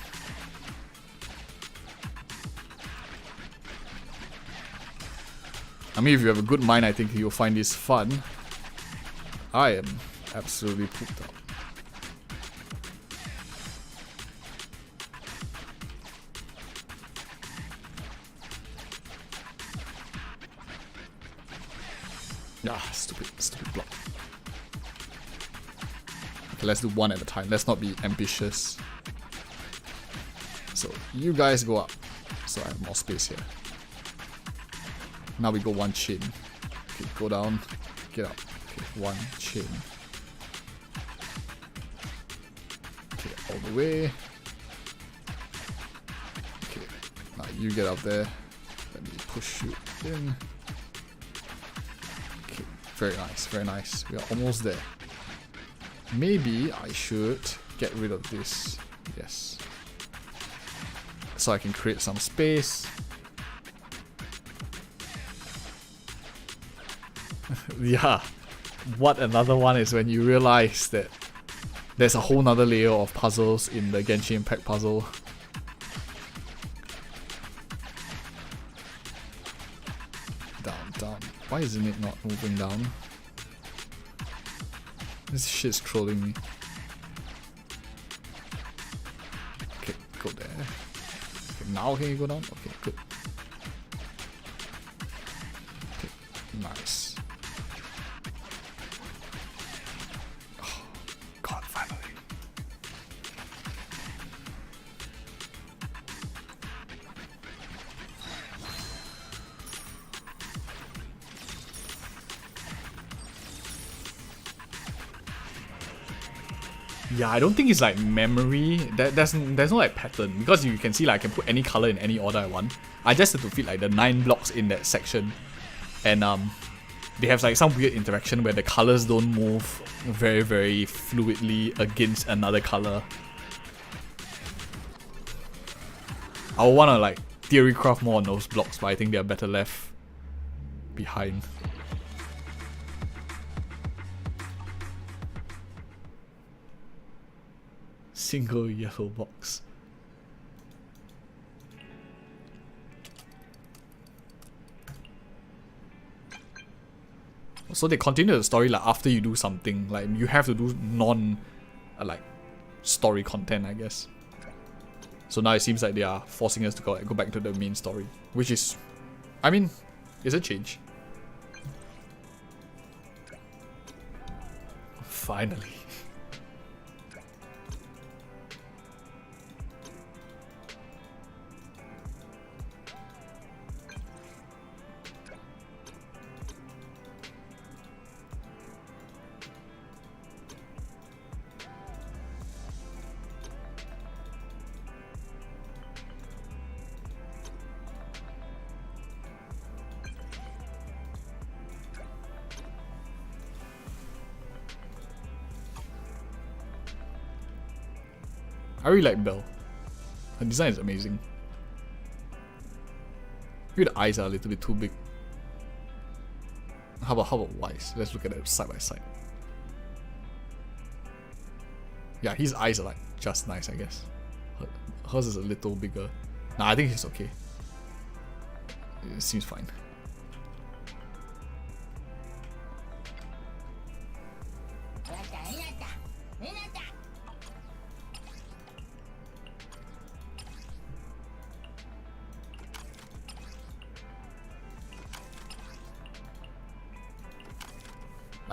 I mean, if you have a good mind, I think you'll find this fun. I am absolutely pooped out. Ah, stupid block. Okay, let's do one at a time. Let's not be ambitious. So, you guys go up. So I have more space here. Now we go one chain. Okay, go down, get up. Okay, one chain. Okay, all the way. Okay, now you get up there. Let me push you in. Okay, very nice, very nice. We are almost there. Maybe I should get rid of this. Yes. So I can create some space. Yeah, what another one is when you realize that there's a whole nother layer of puzzles in the Genshin Impact puzzle. Down, down. Why isn't it not moving down? This shit's trolling me. Okay, go there. Okay, now can you go down? Okay, good. Okay, nice. Yeah, I don't think it's like memory. There's no like pattern, because you can see like I can put any color in any order I want. I just have to fit like the 9 blocks in that section, and they have like some weird interaction where the colors don't move very, very fluidly against another color. I would wanna like theory craft more on those blocks, but I think they're better left behind. Single yellow box. So they continue the story like after you do something, like you have to do non like story content, I guess. So now it seems like they are forcing us to go back to the main story, which is, I mean, it's a change. Finally. I really like Belle. Her design is amazing. Maybe the eyes are a little bit too big. How about Wise? Let's look at them side by side. Yeah, his eyes are like just nice, I guess. Hers is a little bigger. Nah, I think he's okay. It seems fine.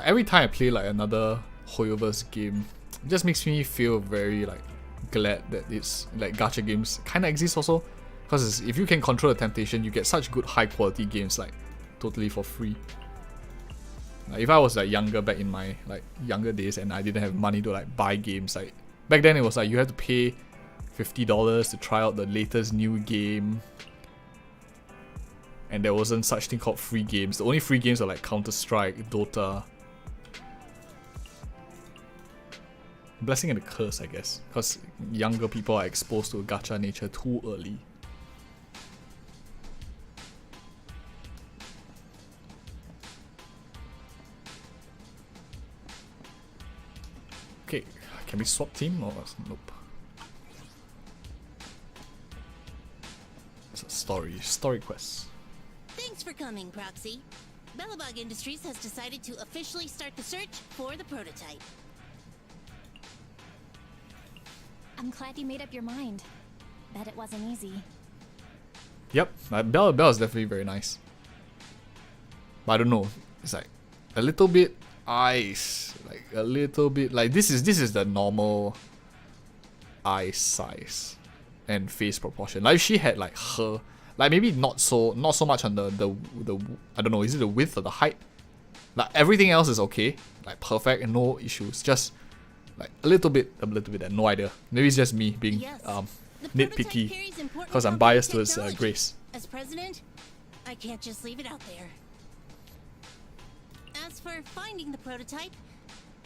Every time I play like another Hoyoverse game, it just makes me feel very like glad that it's like gacha games kind of exist also, because if you can control the temptation, you get such good high quality games like totally for free. Like, if I was like younger back in my like younger days and I didn't have money to like buy games, like back then it was like you had to pay $50 to try out the latest new game, and there wasn't such thing called free games. The only free games were like Counter-Strike, Dota. Blessing and a curse, I guess, because younger people are exposed to gacha nature too early. Okay, can we swap team or nope? It's a story quest. Thanks for coming, Proxy. Bellabog Industries has decided to officially start the search for the prototype. I'm glad you made up your mind. Bet it wasn't easy. Yep, Belle is definitely very nice. But I don't know, it's like a little bit eyes, like a little bit like this is the normal eye size and face proportion. Like if she had like her, like maybe not so much on the I don't know, is it the width or the height? Like everything else is okay, like perfect and no issues. Just like a little bit, no idea. Maybe it's just me being nitpicky because I'm biased towards Grace. As president, I can't just leave it out there. As for finding the prototype,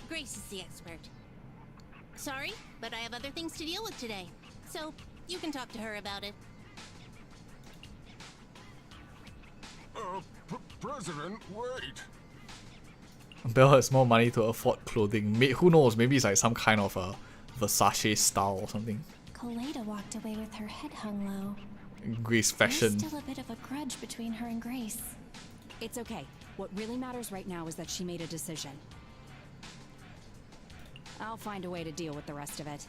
Grace is the expert. Sorry, but I have other things to deal with today, so you can talk to her about it. President, wait. Belle has more money to afford clothing. Who knows? Maybe it's like some kind of a Versace style or something. Kaleda walked away with her head hung low. Grace fashion. There's still a bit of a grudge between her and Grace. It's okay. What really matters right now is that she made a decision. I'll find a way to deal with the rest of it.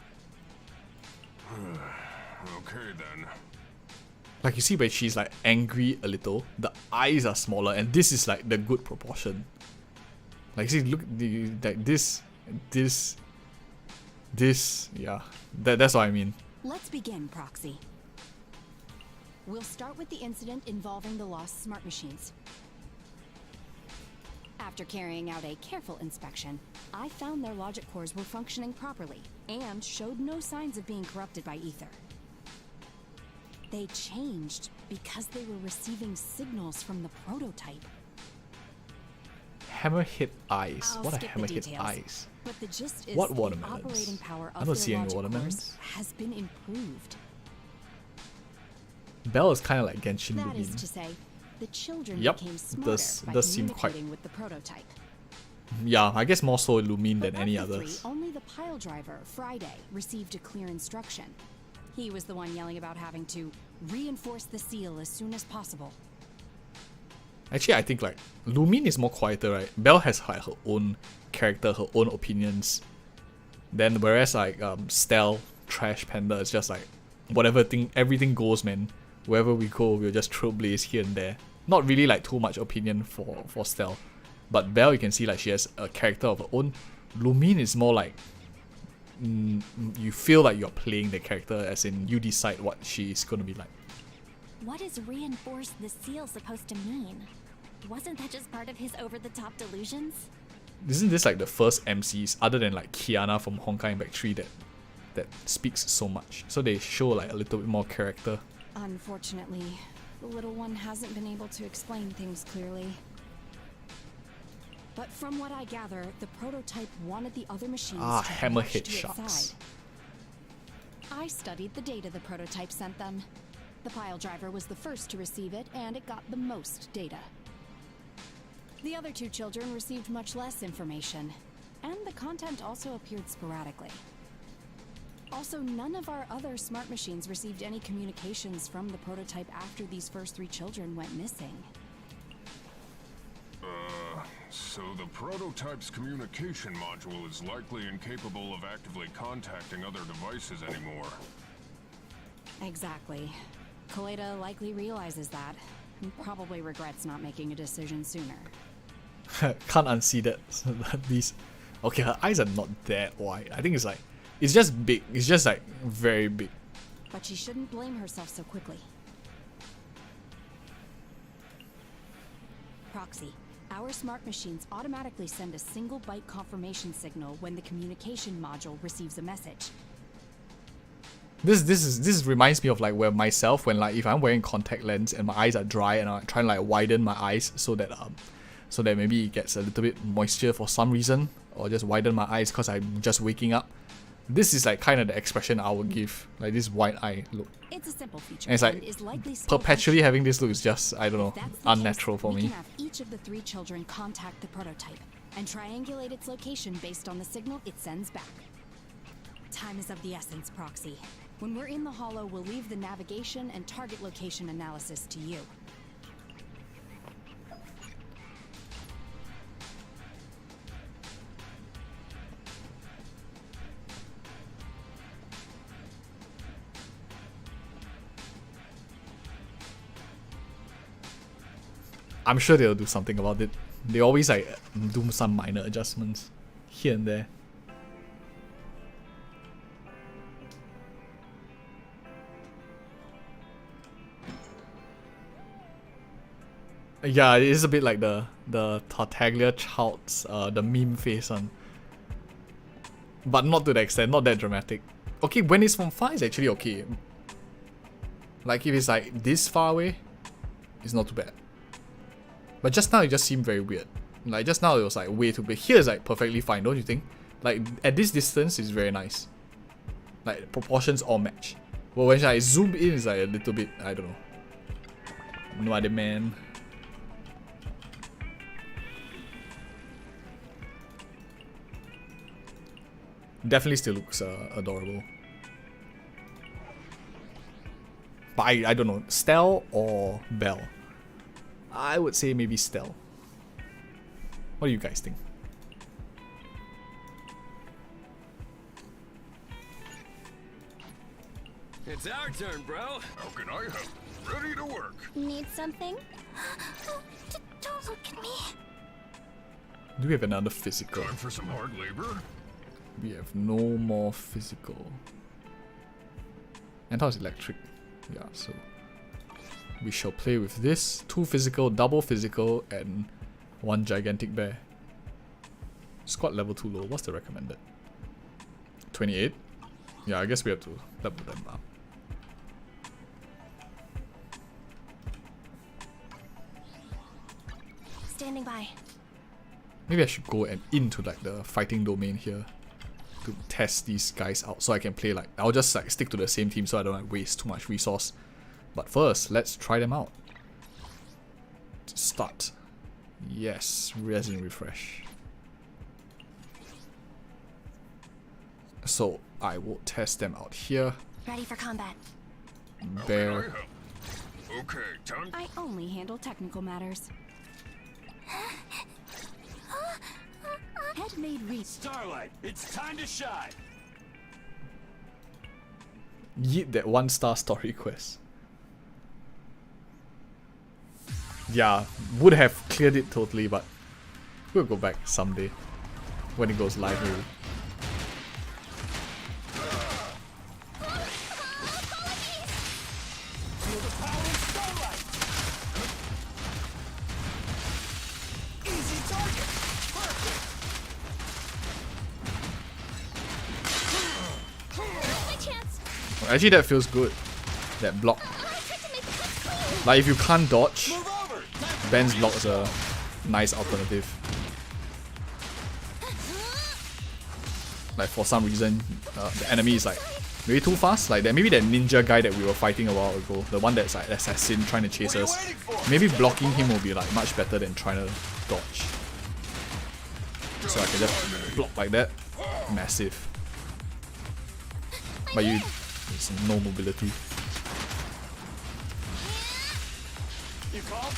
Okay then. Like you see when she's like angry a little, the eyes are smaller, and this is like the good proportion. Like see, look, like this, yeah, that's what I mean. Let's begin, Proxy. We'll start with the incident involving the lost smart machines. After carrying out a careful inspection, I found their logic cores were functioning properly and showed no signs of being corrupted by ether. They changed because they were receiving signals from the prototype. Hammerhead eyes. I'll What are skip the hammerhead details, eyes? But the gist is What the watermelons? operating power I of don't their see any logic watermelons. cores has been improved. Bell is kind of like Genshin That is Lupin. to say, the children Yep, became smarter by does seem quite. communicating with the prototype. Yeah, I guess more so Lumin But than of any the three, others. only the pile driver, Friday, received a clear instruction. He was the one yelling about having to reinforce the seal as soon as possible. Actually, I think like Lumin is more quieter, right? Belle has like her own character, her own opinions. Then whereas like Stel, Trash Panda is just like whatever thing, everything goes, man. Wherever we go, we'll just trailblaze here and there. Not really like too much opinion for Stel, but Belle, you can see like she has a character of her own. Lumin is more like you feel like you're playing the character, as in you decide what she's gonna be like. What is reinforce the seal supposed to mean? Wasn't that just part of his over-the-top delusions? Isn't this like the first MCs other than like Kiana from Honkai Impact 3 that speaks so much? So they show like a little bit more character. Unfortunately, the little one hasn't been able to explain things clearly. But from what I gather, the prototype wanted the other machines to rush hammerhead to sharks. its side. I studied the data the prototype sent them. The pile driver was the first to receive it, and it got the most data. The other two children received much less information, and the content also appeared sporadically. Also, none of our other smart machines received any communications from the prototype after these first three children went missing. So the prototype's communication module is likely incapable of actively contacting other devices anymore. Exactly. Kaleda likely realizes that, and probably regrets not making a decision sooner. Can't unsee that. These, okay, her eyes are not that wide. I think it's like, it's just big. It's just like very big. But she shouldn't blame herself so quickly. Proxy. Our smart machines automatically send a single byte confirmation signal when the communication module receives a message. This reminds me of like where myself, when like if I'm wearing contact lens and my eyes are dry and I'm trying to like widen my eyes so that maybe it gets a little bit moisture for some reason, or just widen my eyes because I'm just waking up. This is like kind of the expression I would give, like this wide eye look. It's a simple feature. And it's like and is likely still perpetually having this look is just, I don't know, unnatural for we me. can have each of the three children contact the prototype and triangulate its location based on the signal it sends back. Time is of the essence, Proxy. When we're in the Hollow, we'll leave the navigation and target location analysis to you. I'm sure they'll do something about it. They always like do some minor adjustments here and there. Yeah, it is a bit like the Tartaglia Child's the meme face one. But not to the extent, not that dramatic. Okay, when it's from far it's actually okay. Like if it's like this far away, it's not too bad. But just now it just seemed very weird. Like just now it was like way too big. Here is like perfectly fine, don't you think? Like at this distance it's very nice. Like proportions all match. But when I zoom in it's like a little bit, I don't know. No other man. Definitely still looks adorable. But I don't know, Stel or Belle? I would say maybe Stel. What do you guys think? It's our turn, bro. How can I help? Ready to work. Need something? Don't look at me. Do we have another physical? Time for some hard labor? We have no more physical. And how's electric? Yeah, so we shall play with this. 2 physical, double physical, and One gigantic bear. Squad level too low. What's the recommended? 28? Yeah, I guess we have to level them up. Standing by. Maybe I should go and into like the fighting domain here to test these guys out so I can play like, I'll just like stick to the same team so I don't like waste too much resource. But first, let's try them out. Start. Yes, resin refresh. So I will test them out here. Ready for combat. Bear. Okay, time. I only handle technical matters. Head made reach. Starlight, it's time to shine. Yeet that 1-star story quest. Yeah, would have cleared it totally, but we'll go back someday when it goes live maybe. Feel the power of Starlight. Easy target. Perfect. My chance. Actually, that feels good. That block. Like if you can't dodge, Ben's block is a nice alternative. Like for some reason, the enemy is like maybe too fast. Like that, maybe that ninja guy that we were fighting a while ago, the one that's like assassin trying to chase us. Maybe blocking him will be like much better than trying to dodge. So I can just block like that. Massive. But it's no mobility. You call?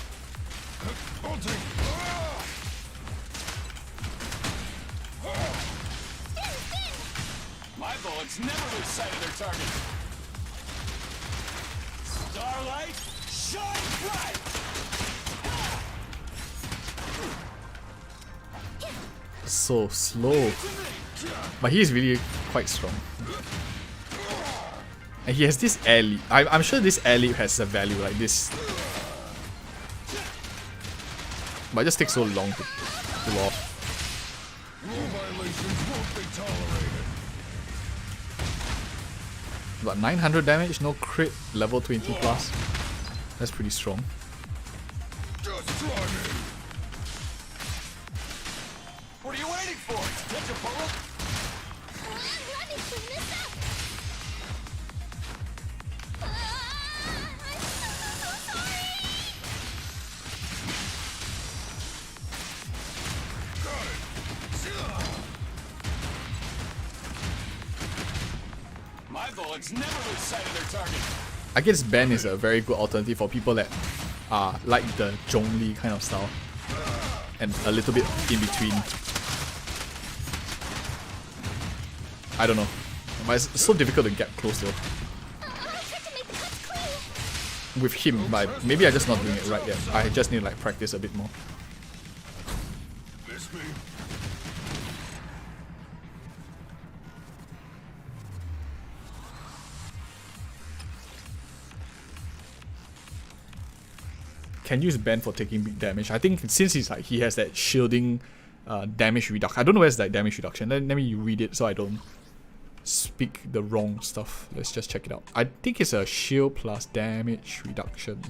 My bullets never lose sight of their target. Starlight, shine bright! So slow. But he is really quite strong. And he has this air leap. I'm sure this air leap has a value like this. But it just takes so long to pull off. About 900 damage, no crit, level 20 plus. That's pretty strong. What are you waiting for? Catch a bullet? My bullets never lose sight of their target. I guess Ben is a very good alternative for people that like the Zhongli kind of style. And a little bit in between. I don't know. But it's so difficult to get close though. With him, but maybe I'm just not doing it right yet. I just need to like practice a bit more. Can use Ben for taking big damage. I think since he has that shielding damage reduction. I don't know where's that damage reduction. Let me read it so I don't speak the wrong stuff. Let's just check it out. I think it's a shield plus damage reduction.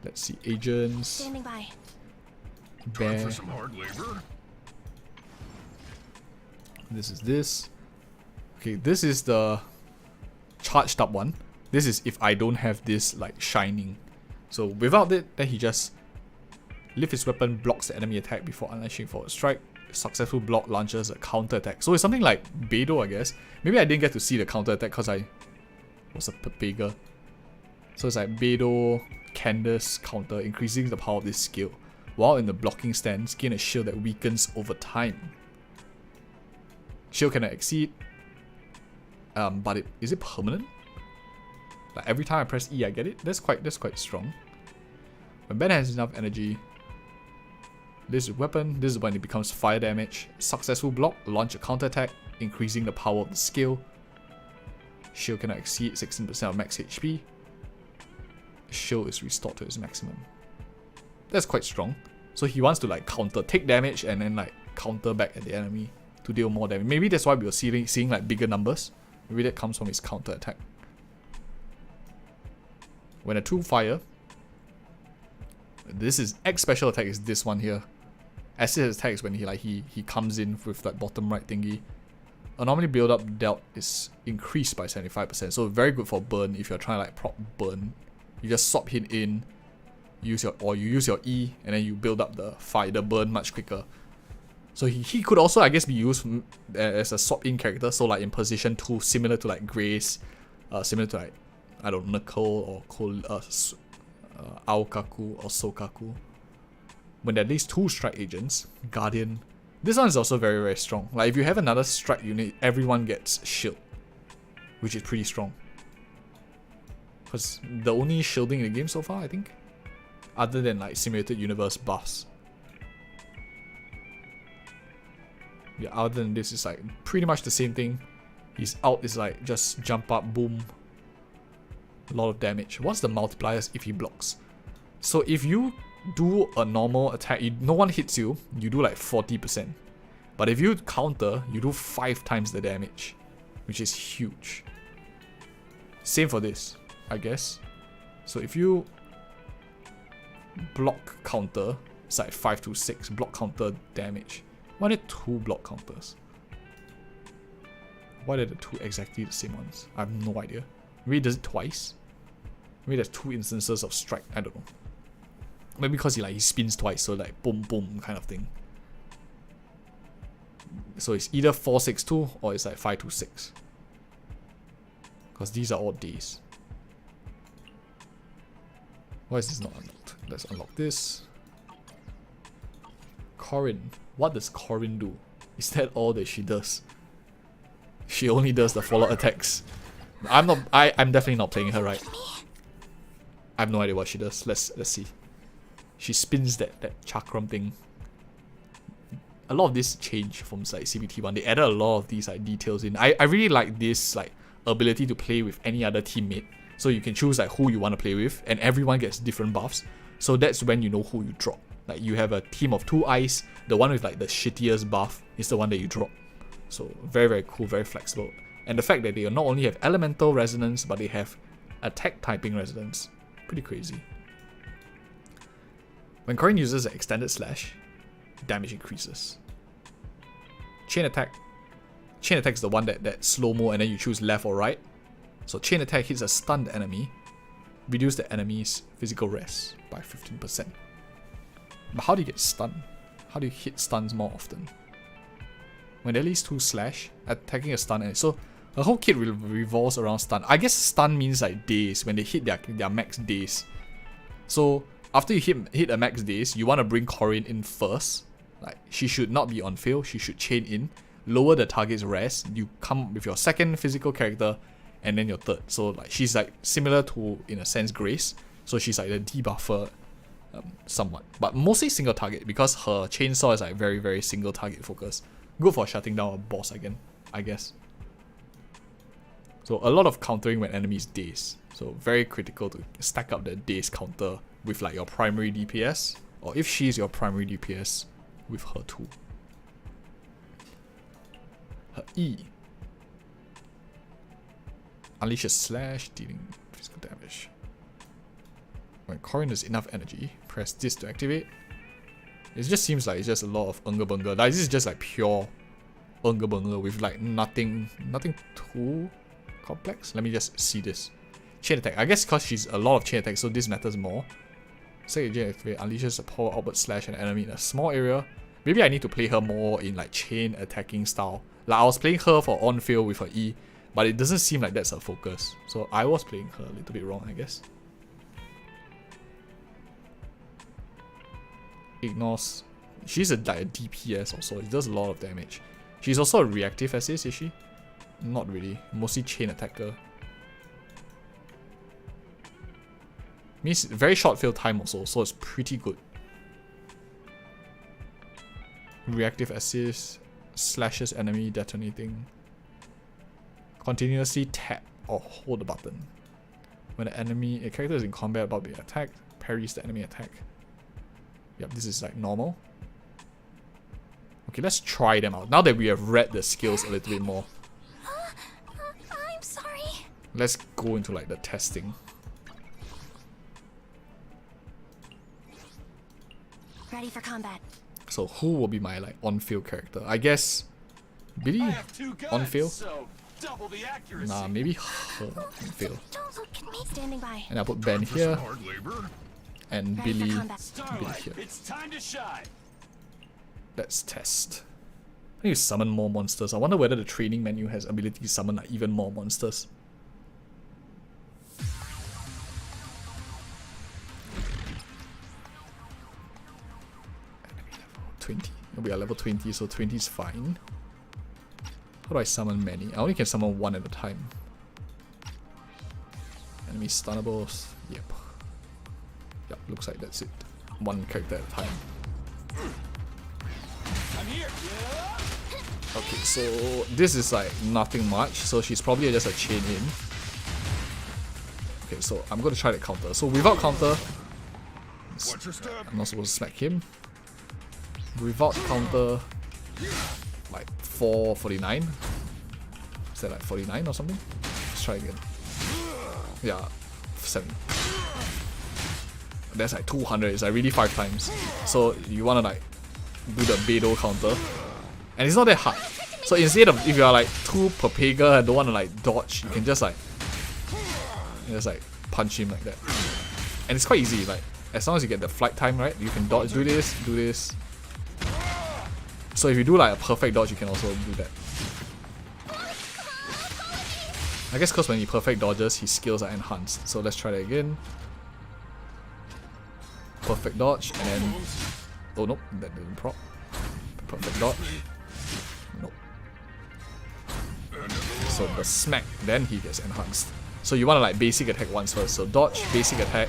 Let's see. Agents. Standing by. Time for some hard labor. This is this. Okay, this is the charged up one. This is if I don't have this like shining. So without it, then he just lift his weapon, blocks the enemy attack before unleashing forward strike. Successful block launches a counter attack. So it's something like Beidou, I guess. Maybe I didn't get to see the counter attack because I was a bigger. So it's like Beidou, Candace counter, increasing the power of this skill. While in the blocking stance, gain a shield that weakens over time. Shield cannot exceed. But is it permanent? Like every time I press E, I get it. That's quite strong. When Ben has enough energy, this is weapon. This is when it becomes fire damage. Successful block, launch a counter attack, increasing the power of the skill. Shield cannot exceed 16% of max HP. Shield is restored to its maximum. That's quite strong. So he wants to like counter, take damage and then like counter back at the enemy to deal more damage. Maybe that's why we were seeing like bigger numbers. Maybe that comes from his counter attack. When a two fire, this is X special attack is this one here. Assist attack is when he comes in with that bottom right thingy. A normally build up dealt is increased by 75%. So very good for burn if you're trying to like prop burn. You just swap hit in, you use your E, and then you build up the burn much quicker. So he could also, I guess, be used as a swap in character. So like in position 2, similar to like Grace, similar to like, I don't know, Nicole or Aokaku or Sokaku. When there are these 2 strike agents, Guardian, this one is also very, very strong. Like if you have another strike unit, everyone gets shield, which is pretty strong. Because the only shielding in the game so far, I think, other than like simulated universe buffs. Yeah, other than this, it's like pretty much the same thing. His out is like just jump up, boom. A lot of damage. What's the multipliers if he blocks? So if you do a normal attack, no one hits you, you do like 40%. But if you counter, you do 5 times the damage, which is huge. Same for this, I guess. So if you block counter, it's like 5 to 6 block counter damage. Why are there 2 block counters? Why are the 2 exactly the same ones? I have no idea. Maybe it does it twice? Maybe there's 2 instances of strike, I don't know. Maybe because he spins twice, so like boom boom kind of thing. So it's either 4-6-2 or it's like 5-6. Because these are all days. Why is this not unlocked? Let's unlock this. Corin. What does Corin do? Is that all that she does? She only does the follow attacks. I'm definitely not playing her right. I have no idea what she does. Let's see. She spins that chakram thing. A lot of this changed from like CBT1. They added a lot of these like details in. I really like this like ability to play with any other teammate. So you can choose like who you want to play with, and everyone gets different buffs. So that's when you know who you drop. Like you have a team of 2 eyes, the one with like the shittiest buff is the one that you drop. So very, very cool, very flexible. And the fact that they not only have elemental resonance, but they have attack typing resonance. Pretty crazy. When Corin uses an extended slash, damage increases. Chain attack. Chain attack is the one that slow-mo and then you choose left or right. So chain attack hits a stunned enemy. Reduce the enemy's physical res by 15%. But how do you get stunned? How do you hit stuns more often? When there are at least 2 slash, attacking a stun enemy. So the whole kit revolves around stun. I guess stun means like days, when they hit their max days. So after you hit a max days, you want to bring Corin in first. Like she should not be on field, she should chain in, lower the target's res. You come with your second physical character and then your third. So like she's like similar to, in a sense, Grace. So she's like the debuffer somewhat. But mostly single target because her chainsaw is like very, very single target focus. Good for shutting down a boss again, I guess. So a lot of countering when enemies daze. So very critical to stack up the daze counter with like your primary DPS, or if she's your primary DPS, with her too. Her E. Unleash a slash, dealing physical damage. When Corin has enough energy, press this to activate. It just seems like it's just a lot of unga bunga. Like this is just like pure unga bunga with like nothing too complex. Let me just see this. Chain attack. I guess because she's a lot of chain attack, so this matters more. Second agent activate, unleashes a power outward slash an enemy in a small area. Maybe I need to play her more in like chain attacking style. Like I was playing her for on field with her E, but it doesn't seem like that's her focus. So I was playing her a little bit wrong, I guess. Ignores. She's like a DPS also. It does a lot of damage. She's also a reactive assist, is she? Not really. Mostly chain attacker. Means very short field time also, so it's pretty good. Reactive assist, slashes enemy detonating. Continuously tap or hold the button. When a character is in combat about to be attacked, parries the enemy attack. Yep, this is like normal. Okay, let's try them out. Now that we have read the skills a little bit more. I'm sorry. Let's go into like the testing. Ready for combat. So who will be my like on-field character? I guess Billy on-field? So double the accuracy. Nah, maybe her on-field. Don't look at me. Standing by. And I'll put Ben here and Ready for Billy combat. here. It's time to shine. Let's test. I need to summon more monsters. I wonder whether the training menu has ability to summon like even more monsters. Enemy level 20. We are level 20, so 20 is fine. How do I summon many? I only can summon one at a time. Enemy stunnables. Yep. Yep, looks like that's it. One character at a time. I'm here. Okay, so this is like nothing much, so she's probably just a chain in. Okay, so I'm gonna try to counter. So without counter, I'm not supposed to smack him. Without counter, like 449. Is that like 49 or something? Let's try again. Yeah, 7. That's like 200. It's like really 5 times. So you wanna like do the Beidou counter. And it's not that hard. So instead of, if you are like too Papega and don't want to like dodge, you can just like punch him like that. And it's quite easy, like as long as you get the flight time right, you can dodge, do this. So if you do like a perfect dodge, you can also do that. I guess because when he perfect dodges, his skills are enhanced. So let's try that again. Perfect dodge, and then... Oh nope, that didn't proc. Perfect dodge. Nope. So the smack, then he gets enhanced. So you want to like basic attack once first. So dodge, basic attack,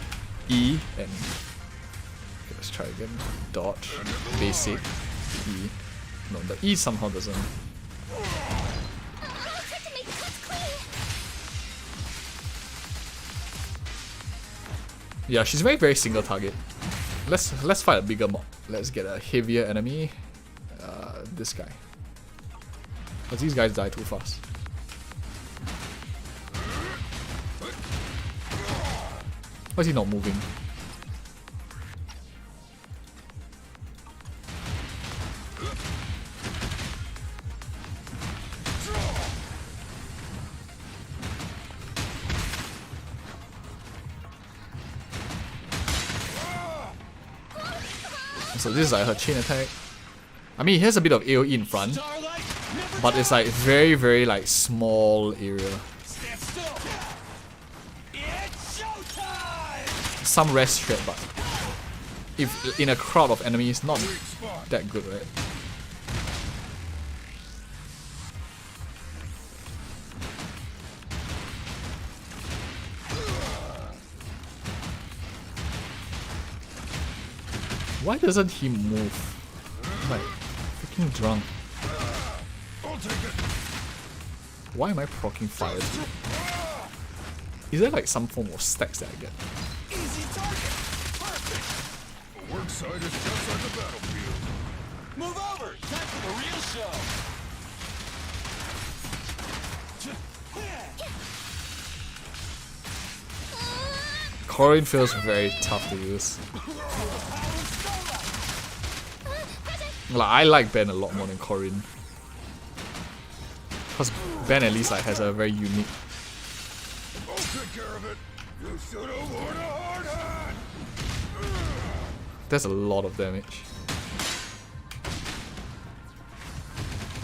E, and... Okay, let's try again. Dodge, basic, E. No, the E somehow doesn't... Yeah, she's very single target. Let's fight a bigger mob. Let's get a heavier enemy. This guy. Because these guys die too fast. Why is he not moving? So this is like her chain attack. I mean, he has a bit of AoE in front, but it's like very like small area. Some rest shred, but if in a crowd of enemies, not that good, right? Why doesn't he move? Like, freaking drunk. Why am I proccing fire? Is there like some form of stacks that I get? Easy target. Perfect. The work site is just like the battlefield. Move over. Time for the real show. Corin feels very tough to use. Like, I like Ben a lot more than Corin. Because Ben at least like has a very unique... I'll take care of it. You should have worn a hard hat. That's a lot of damage.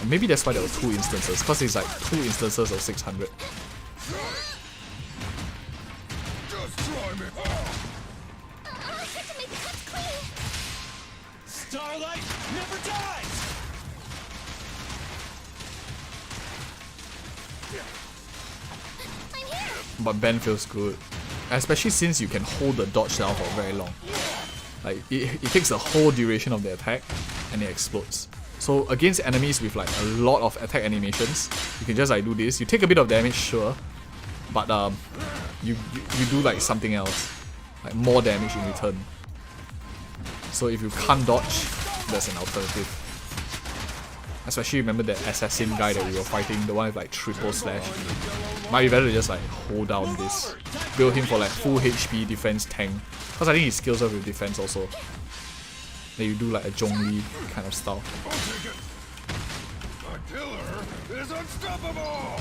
Maybe that's why there were 2 instances, because it's like 2 instances of 600. Just try me. Starlight never dies. But Ben feels good. Especially since you can hold the dodge down for very long. Like, it takes the whole duration of the attack and it explodes. So against enemies with like a lot of attack animations, you can just like do this. You take a bit of damage, sure, but you do like something else. Like more damage in return. So if you can't dodge, that's an alternative. Especially remember that assassin guy that we were fighting, the one with like triple slash. Might be better to just like hold down this. Build him for like full HP defense tank. Because I think he scales up with defense also. Then you do like a Zhongli kind of style. The killer is unstoppable!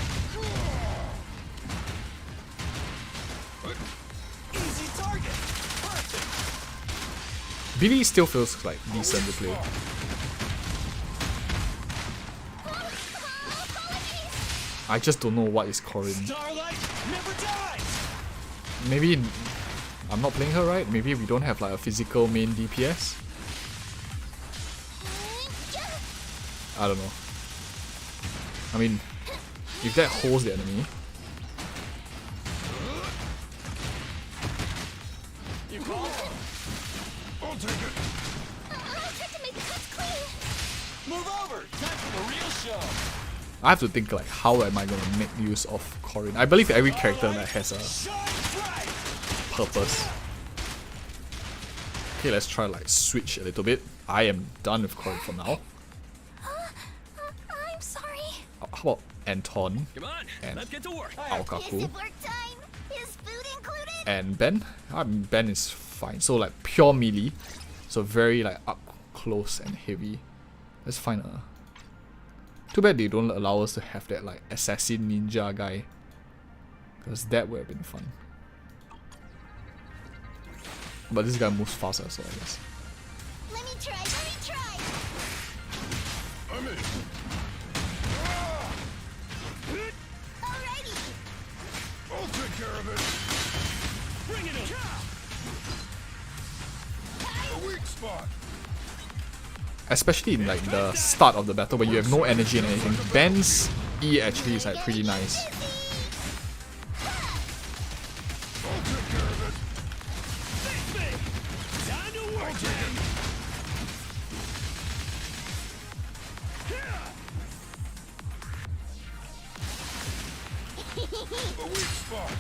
Easy target. Perfect. Billy still feels like decent to play. I just don't know what is Corin. Starlight never dies. Maybe I'm not playing her right? Maybe we don't have like a physical main DPS? I don't know. I mean, if that holds the enemy. You call? I'll take it. I'll try to make the cuts clean. Move over. Time for the real show. I have to think like, how am I gonna make use of Corin? I believe every character that has a purpose. Okay, let's try like switch a little bit. I am done with Corin for now. I'm sorry. How about Anton and Let's get to work. Alkaku Work time. Is food included? and Ben? Ben is fine. So like pure melee. So very like up close and heavy. Let's find a... Too bad they don't allow us to have that like assassin ninja guy. Because that would have been fun. But this guy moves faster, so I guess. Let me try. Let me try. I'm in. Alrighty. I'll take care of it. Bring it in. A weak spot. Especially in like the start of the battle when you have no energy and anything. Ben's E actually is like pretty nice. I'll take care of it. Time to work. A weak spot.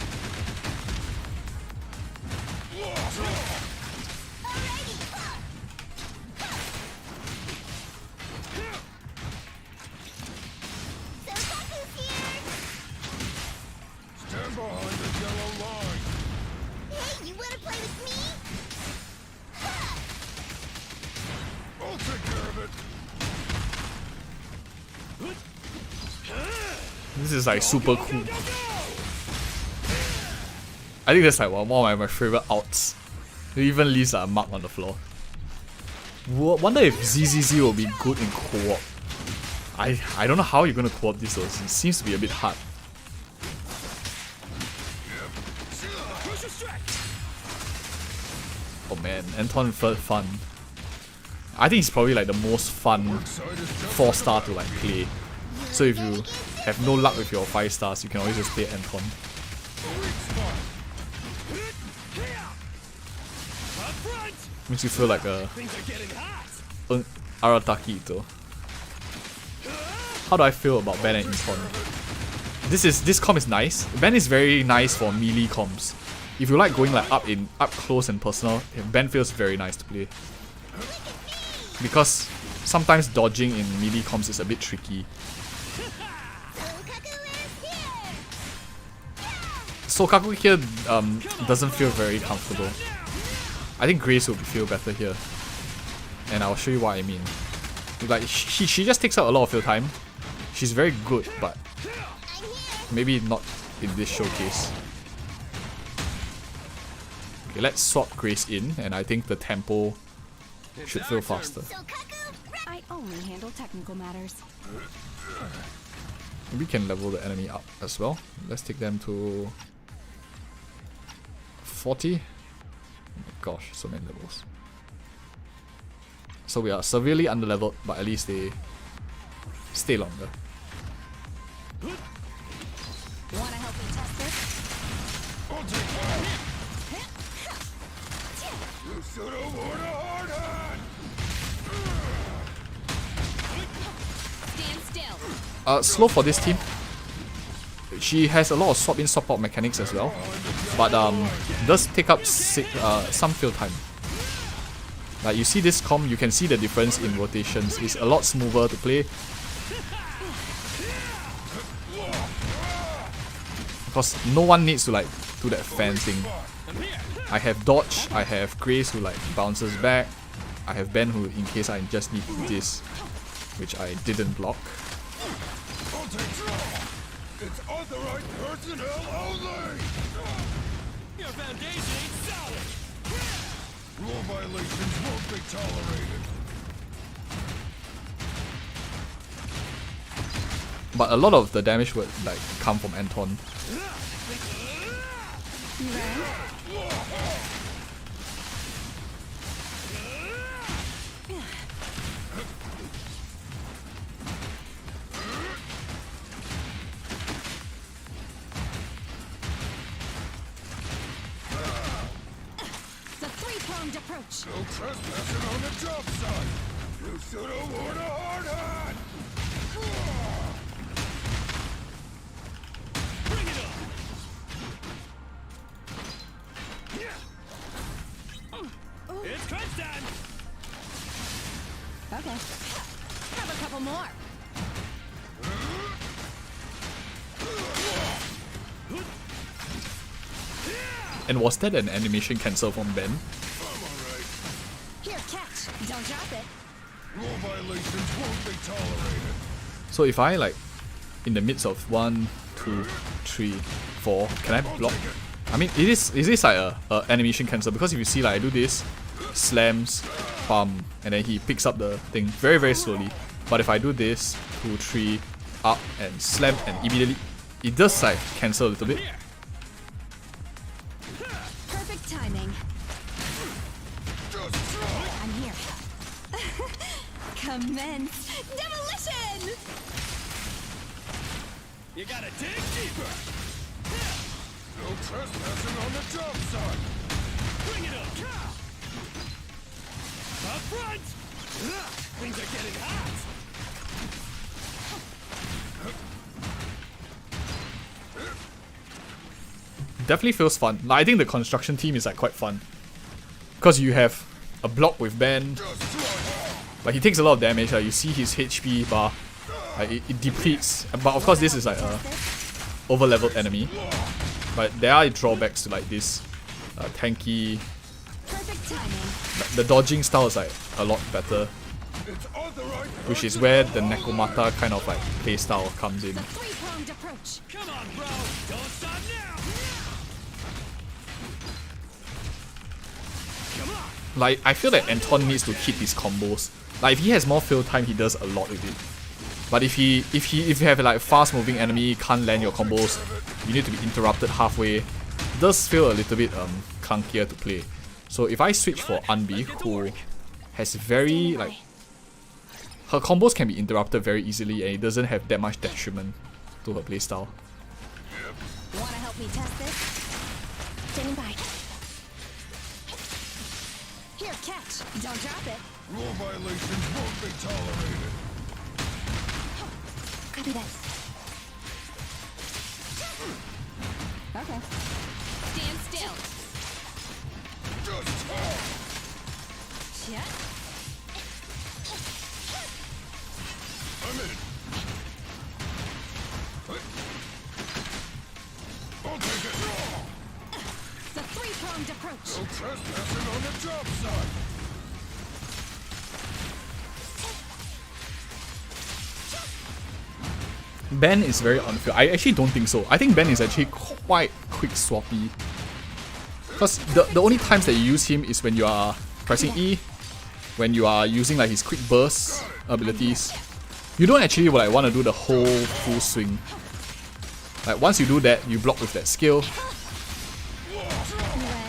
Stand behind the yellow line. Hey, you wanna play with me? I'll take care of it. This is like super cool. I think that's like one of my favorite outs. It even leaves like, a mark on the floor. Wonder if ZZZ will be good in co-op. I don't know how you're gonna co-op this though. It seems to be a bit hard. Oh man, Anton felt fun. I think it's probably like the most fun 4-star to like play. So if you have no luck with your 5 stars, you can always just play Anton. Makes you feel like a Arataki though. How do I feel about Ben and Anton? This comp is nice. Ben is very nice for melee comps. If you like going like up close and personal, Ben feels very nice to play. Because sometimes dodging in melee comps is a bit tricky. Sokaku here doesn't feel very comfortable. I think Grace will feel better here. And I'll show you what I mean. Like she just takes up a lot of your time. She's very good, but maybe not in this showcase. Okay, let's swap Grace in, and I think the tempo should feel faster. I only handle technical matters. We can level the enemy up as well. Let's take them to 40. Oh my gosh, so many levels. So we are severely underleveled, but at least they stay longer. Wanna help me test this? I'll take care. You should have worn a hard hat. Stand still. Slow for this team. She has a lot of swap in, swap out mechanics as well, but does take up some field time. Like you see this comp, you can see the difference in rotations. It's a lot smoother to play. Because no one needs to like do that fan thing. I have dodge, I have Grace who like bounces back. I have Ben who, in case I just need this, which I didn't block. It's authorized personnel only! Your foundation ain't solid! Rule violations won't be tolerated. But a lot of the damage would like come from Anton. Approach. No trespassing on the job site. You should have worn a hard hat. Bring it on. It's crunch time. Okay. Have a couple more. And was that an animation cancel from Ben? Here, catch. Don't drop it. Rule violations won't be tolerated. So if I like in the midst of 1, 2, 3, 4, can I block? I mean, it is like a animation cancel, because if you see like I do this, slams, bam, and then he picks up the thing very very slowly. But if I do this, 2, 3, up and slam, and immediately it does like cancel a little bit. Perfect timing. I'm here. Commence demolition! You gotta dig deeper. No trespassing on the job site. Bring it up. Up front. Things are getting hot. Definitely feels fun. Like, I think the construction team is like quite fun, because you have a block with Ben, but he takes a lot of damage. Like you see his HP bar, like it depletes. But of course this is like a over-leveled enemy. But there are drawbacks to like this tanky. The dodging style is like a lot better, which is where the Nekomata kind of like play style comes in. Come on, bro. Don't stop now. Like I feel that Anton needs to hit his combos. Like if he has more fill time, he does a lot with it. But if you have like fast moving enemy, can't land your combos, you need to be interrupted halfway. It does feel a little bit clunkier to play. So if I switch for Unbi, who has very like, her combos can be interrupted very easily and it doesn't have that much detriment to her playstyle. Wanna help me test this? Standing by. Here, catch. Don't drop it. Rule violations won't be tolerated. Copy that. Okay. Stand still. Just talk. Yeah. I'm in. I'll take it. The three-pronged approach. No trespassing on the job site. Ben is very unfair. I actually don't think so. I think Ben is actually quite quick swappy. Because the only times that you use him is when you are pressing E, when you are using like his quick burst abilities. You don't actually like want to do the whole full swing. Like once you do that, you block with that skill.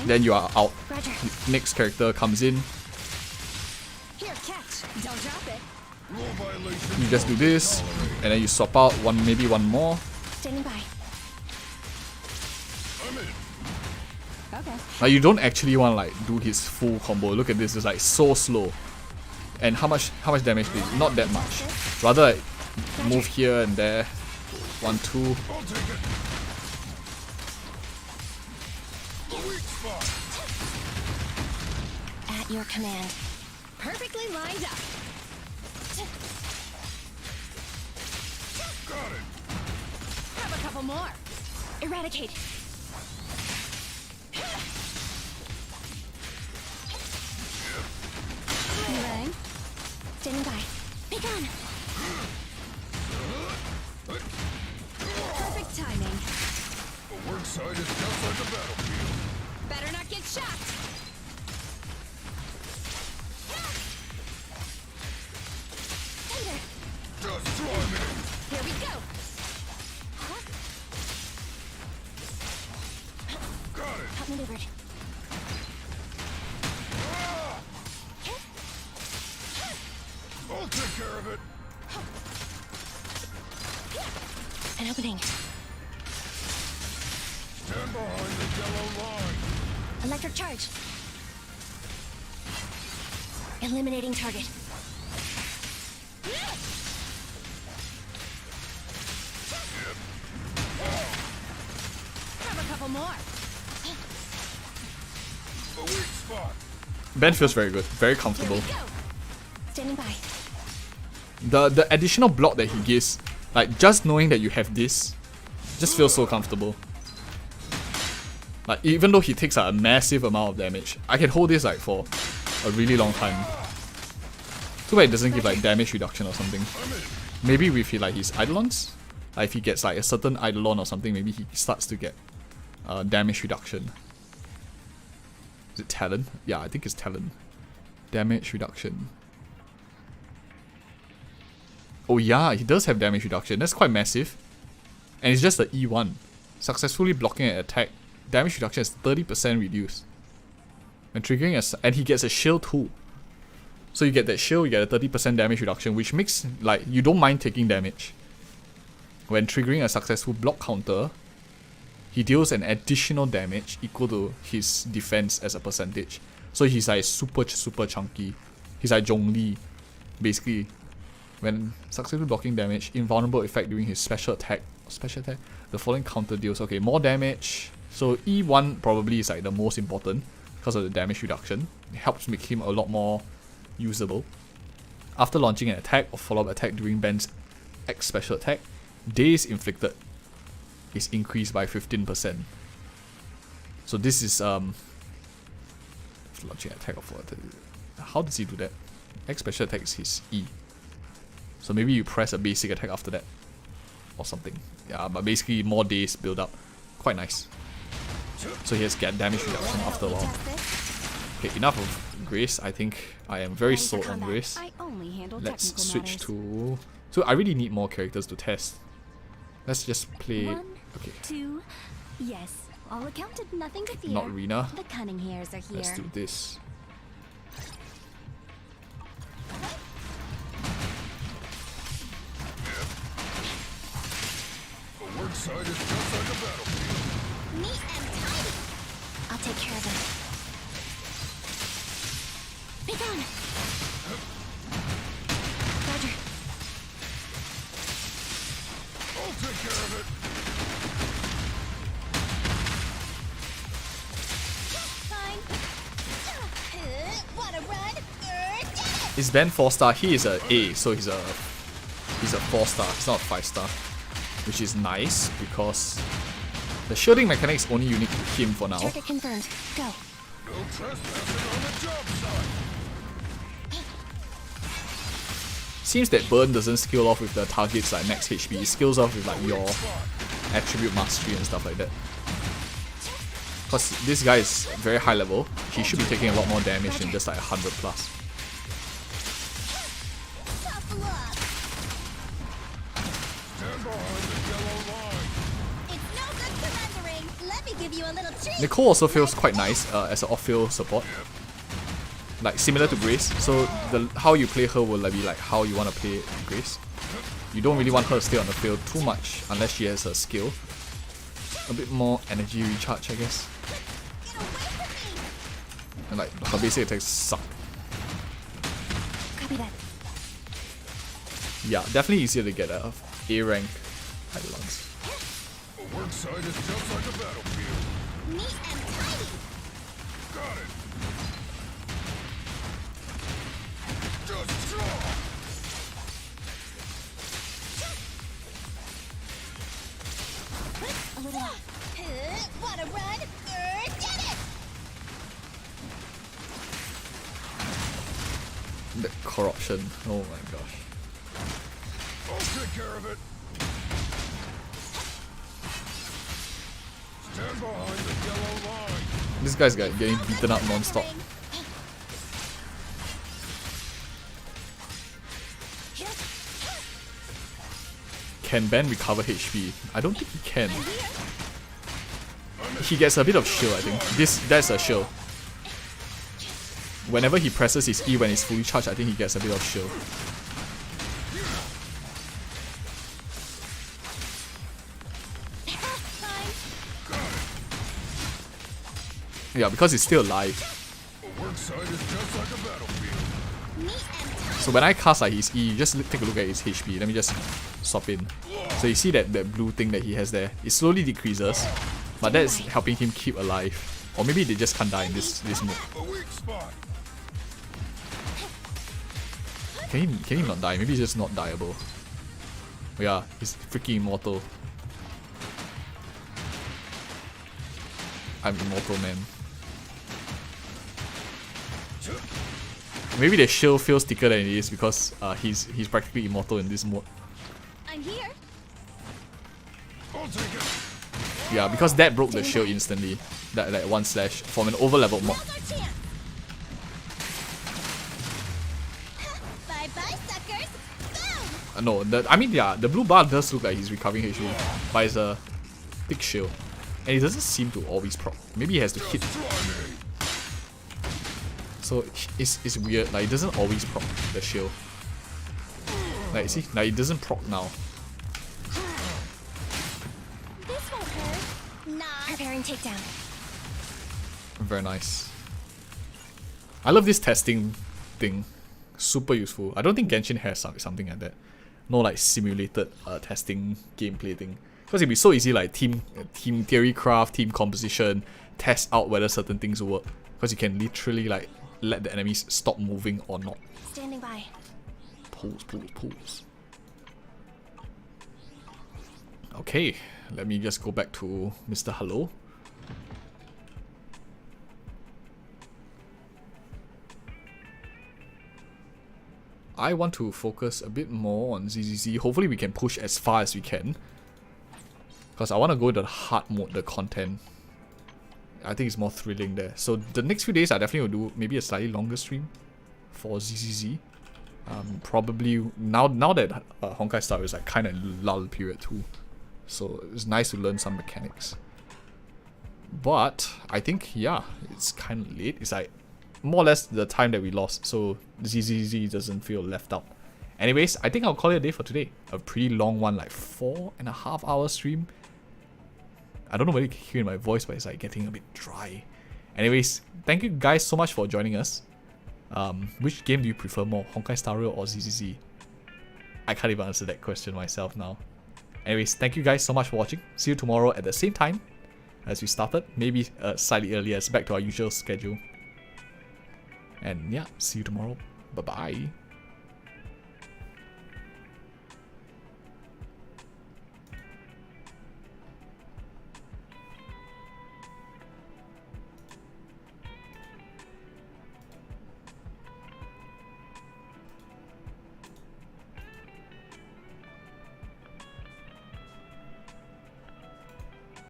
Then you are out. Next character comes in. Here, catch. Don't drop it. You just do this, and then you swap out maybe one more. Standing by. Okay. Like you don't actually want to like do his full combo. Look at this, it's like so slow. And how much damage did it? Not that much. Rather like move here and there. 1, 2. At your command. Perfectly lined up. Got it. Grab a couple more. Eradicate. Boomerang. Standing by. Be gone. Perfect timing. The work site is just like a battlefield. Better not get shot. Thunder. Just try me. Here we go. Got it. Outmaneuvered. I'll take care of it. An opening. Stand behind the yellow line. Electric charge. Eliminating target. Grab a couple more. A weak spot. Ben feels very good, very comfortable. Standing by. The additional block that he gives, like just knowing that you have this, just feels so comfortable. Like even though he takes a massive amount of damage, I can hold this like for a really long time. Too bad it doesn't give like damage reduction or something. Maybe with like his eidolons, like if he gets like a certain eidolon or something, maybe he starts to get damage reduction. Is it talent? Yeah, I think it's talent. Damage reduction. Oh yeah, he does have damage reduction. That's quite massive. And it's just the E1. Successfully blocking an attack. Damage reduction is 30% reduced. When triggering and he gets a shield too. So you get that shield, you get a 30% damage reduction, which makes like you don't mind taking damage. When triggering a successful block counter, he deals an additional damage equal to his defense as a percentage. So he's like super chunky. He's like Zhongli, basically. When successfully blocking damage, invulnerable effect during his special attack, the following counter deals, okay, more damage. So E1 probably is like the most important because of the damage reduction. It helps make him a lot more usable. After launching an attack or follow-up attack during Ben's X special attack, days inflicted is increased by 15%. So this is launching an attack or follow-up attack. How does he do that? X special attack is his E. So maybe you press a basic attack after that or something. Yeah, but basically more days build up. Quite nice. So he has get damage reduction after a while. Okay, enough of Grace. I think I am very sold on Grace. Let's switch to... So I really need more characters to test. Let's just play... One, okay. two, yes. All accounted, nothing to fear. Not Rina. The cunning hairs are here. Let's do this. The work site is just like a battlefield. Neat and tidy. I'll take care of it. Be gone. Roger. I'll take care of it. Fine. Wanna run? Is Ben 4-star? He is a A, so he's a 4-star. He's not a 5-star, which is nice because the shielding mechanic is only unique to him for now. Target confirmed. Go. No trespassing on the job site. Seems that burn doesn't scale off with the target's like max HP. It scales off with like your attribute mastery and stuff like that. Because this guy is very high level, he should be taking a lot more damage than just like 100 plus. Nicole also feels quite nice as an off-field support, like similar to Grace. So how you play her will be like how you want to play Grace. You don't really want her to stay on the field too much unless she has a skill. A bit more energy recharge, I guess. And like her basic attacks suck. Copy that. Yeah, definitely easier to get a A rank eidolons. The work site is just like a battlefield. Neat and tidy. Got it. The corruption. Oh my gosh. I'll take care of it. Stand behind the yellow line. This guy's getting beaten up non-stop. Can Ben recover HP? I don't think he can. He gets a bit of shield, I think. That's a shield. Whenever he presses his E when it's fully charged, I think he gets a bit of shield. Yeah, because it's still alive. So when I cast like his E, just take a look at his HP. Let me just swap in. So you see that blue thing that he has there? It slowly decreases, but that's helping him keep alive. Or maybe they just can't die in this mode. Can he not die? Maybe he's just not dieable. Oh yeah, he's freaking immortal. I'm immortal, man. Maybe the shield feels thicker than it is because he's practically immortal in this mode. I'm here. Yeah, because that broke the shield instantly. That one slash from an over leveled mob. No, I mean yeah, the blue bar does look like he's recovering HP, but it's a thick shield, and it doesn't seem to always proc. Maybe he has to hit. So it's weird. Like it doesn't always proc the shield. Like see, like it doesn't proc now. This won't hurt. Nah. Preparing takedown. Very nice. I love this testing thing. Super useful. I don't think Genshin has something like that. No like simulated testing gameplay thing. Because it'd be so easy like team theory craft, team composition, test out whether certain things work. Because you can literally like let the enemies stop moving or not. Standing by. Pulls. Okay, let me just go back to Mr. Hello. I want to focus a bit more on ZZZ. Hopefully we can push as far as we can. Because I want to go to the hard mode, the content. I think it's more thrilling there. So the next few days I definitely will do maybe a slightly longer stream for ZZZ. Probably now that Honkai Star is like kind of lull period too. So it's nice to learn some mechanics. But I think yeah, it's kind of late. It's like more or less the time that we lost, so ZZZ doesn't feel left out. Anyways, I think I'll call it a day for today. A pretty long one, like 4.5 hour stream. I don't know whether you can hear in my voice, but it's like getting a bit dry. Anyways, thank you guys so much for joining us. Which game do you prefer more, Honkai Star Rail or ZZZ? I can't even answer that question myself now. Anyways, thank you guys so much for watching. See you tomorrow at the same time as we started. Maybe slightly earlier, it's back to our usual schedule. And yeah, see you tomorrow. Bye-bye.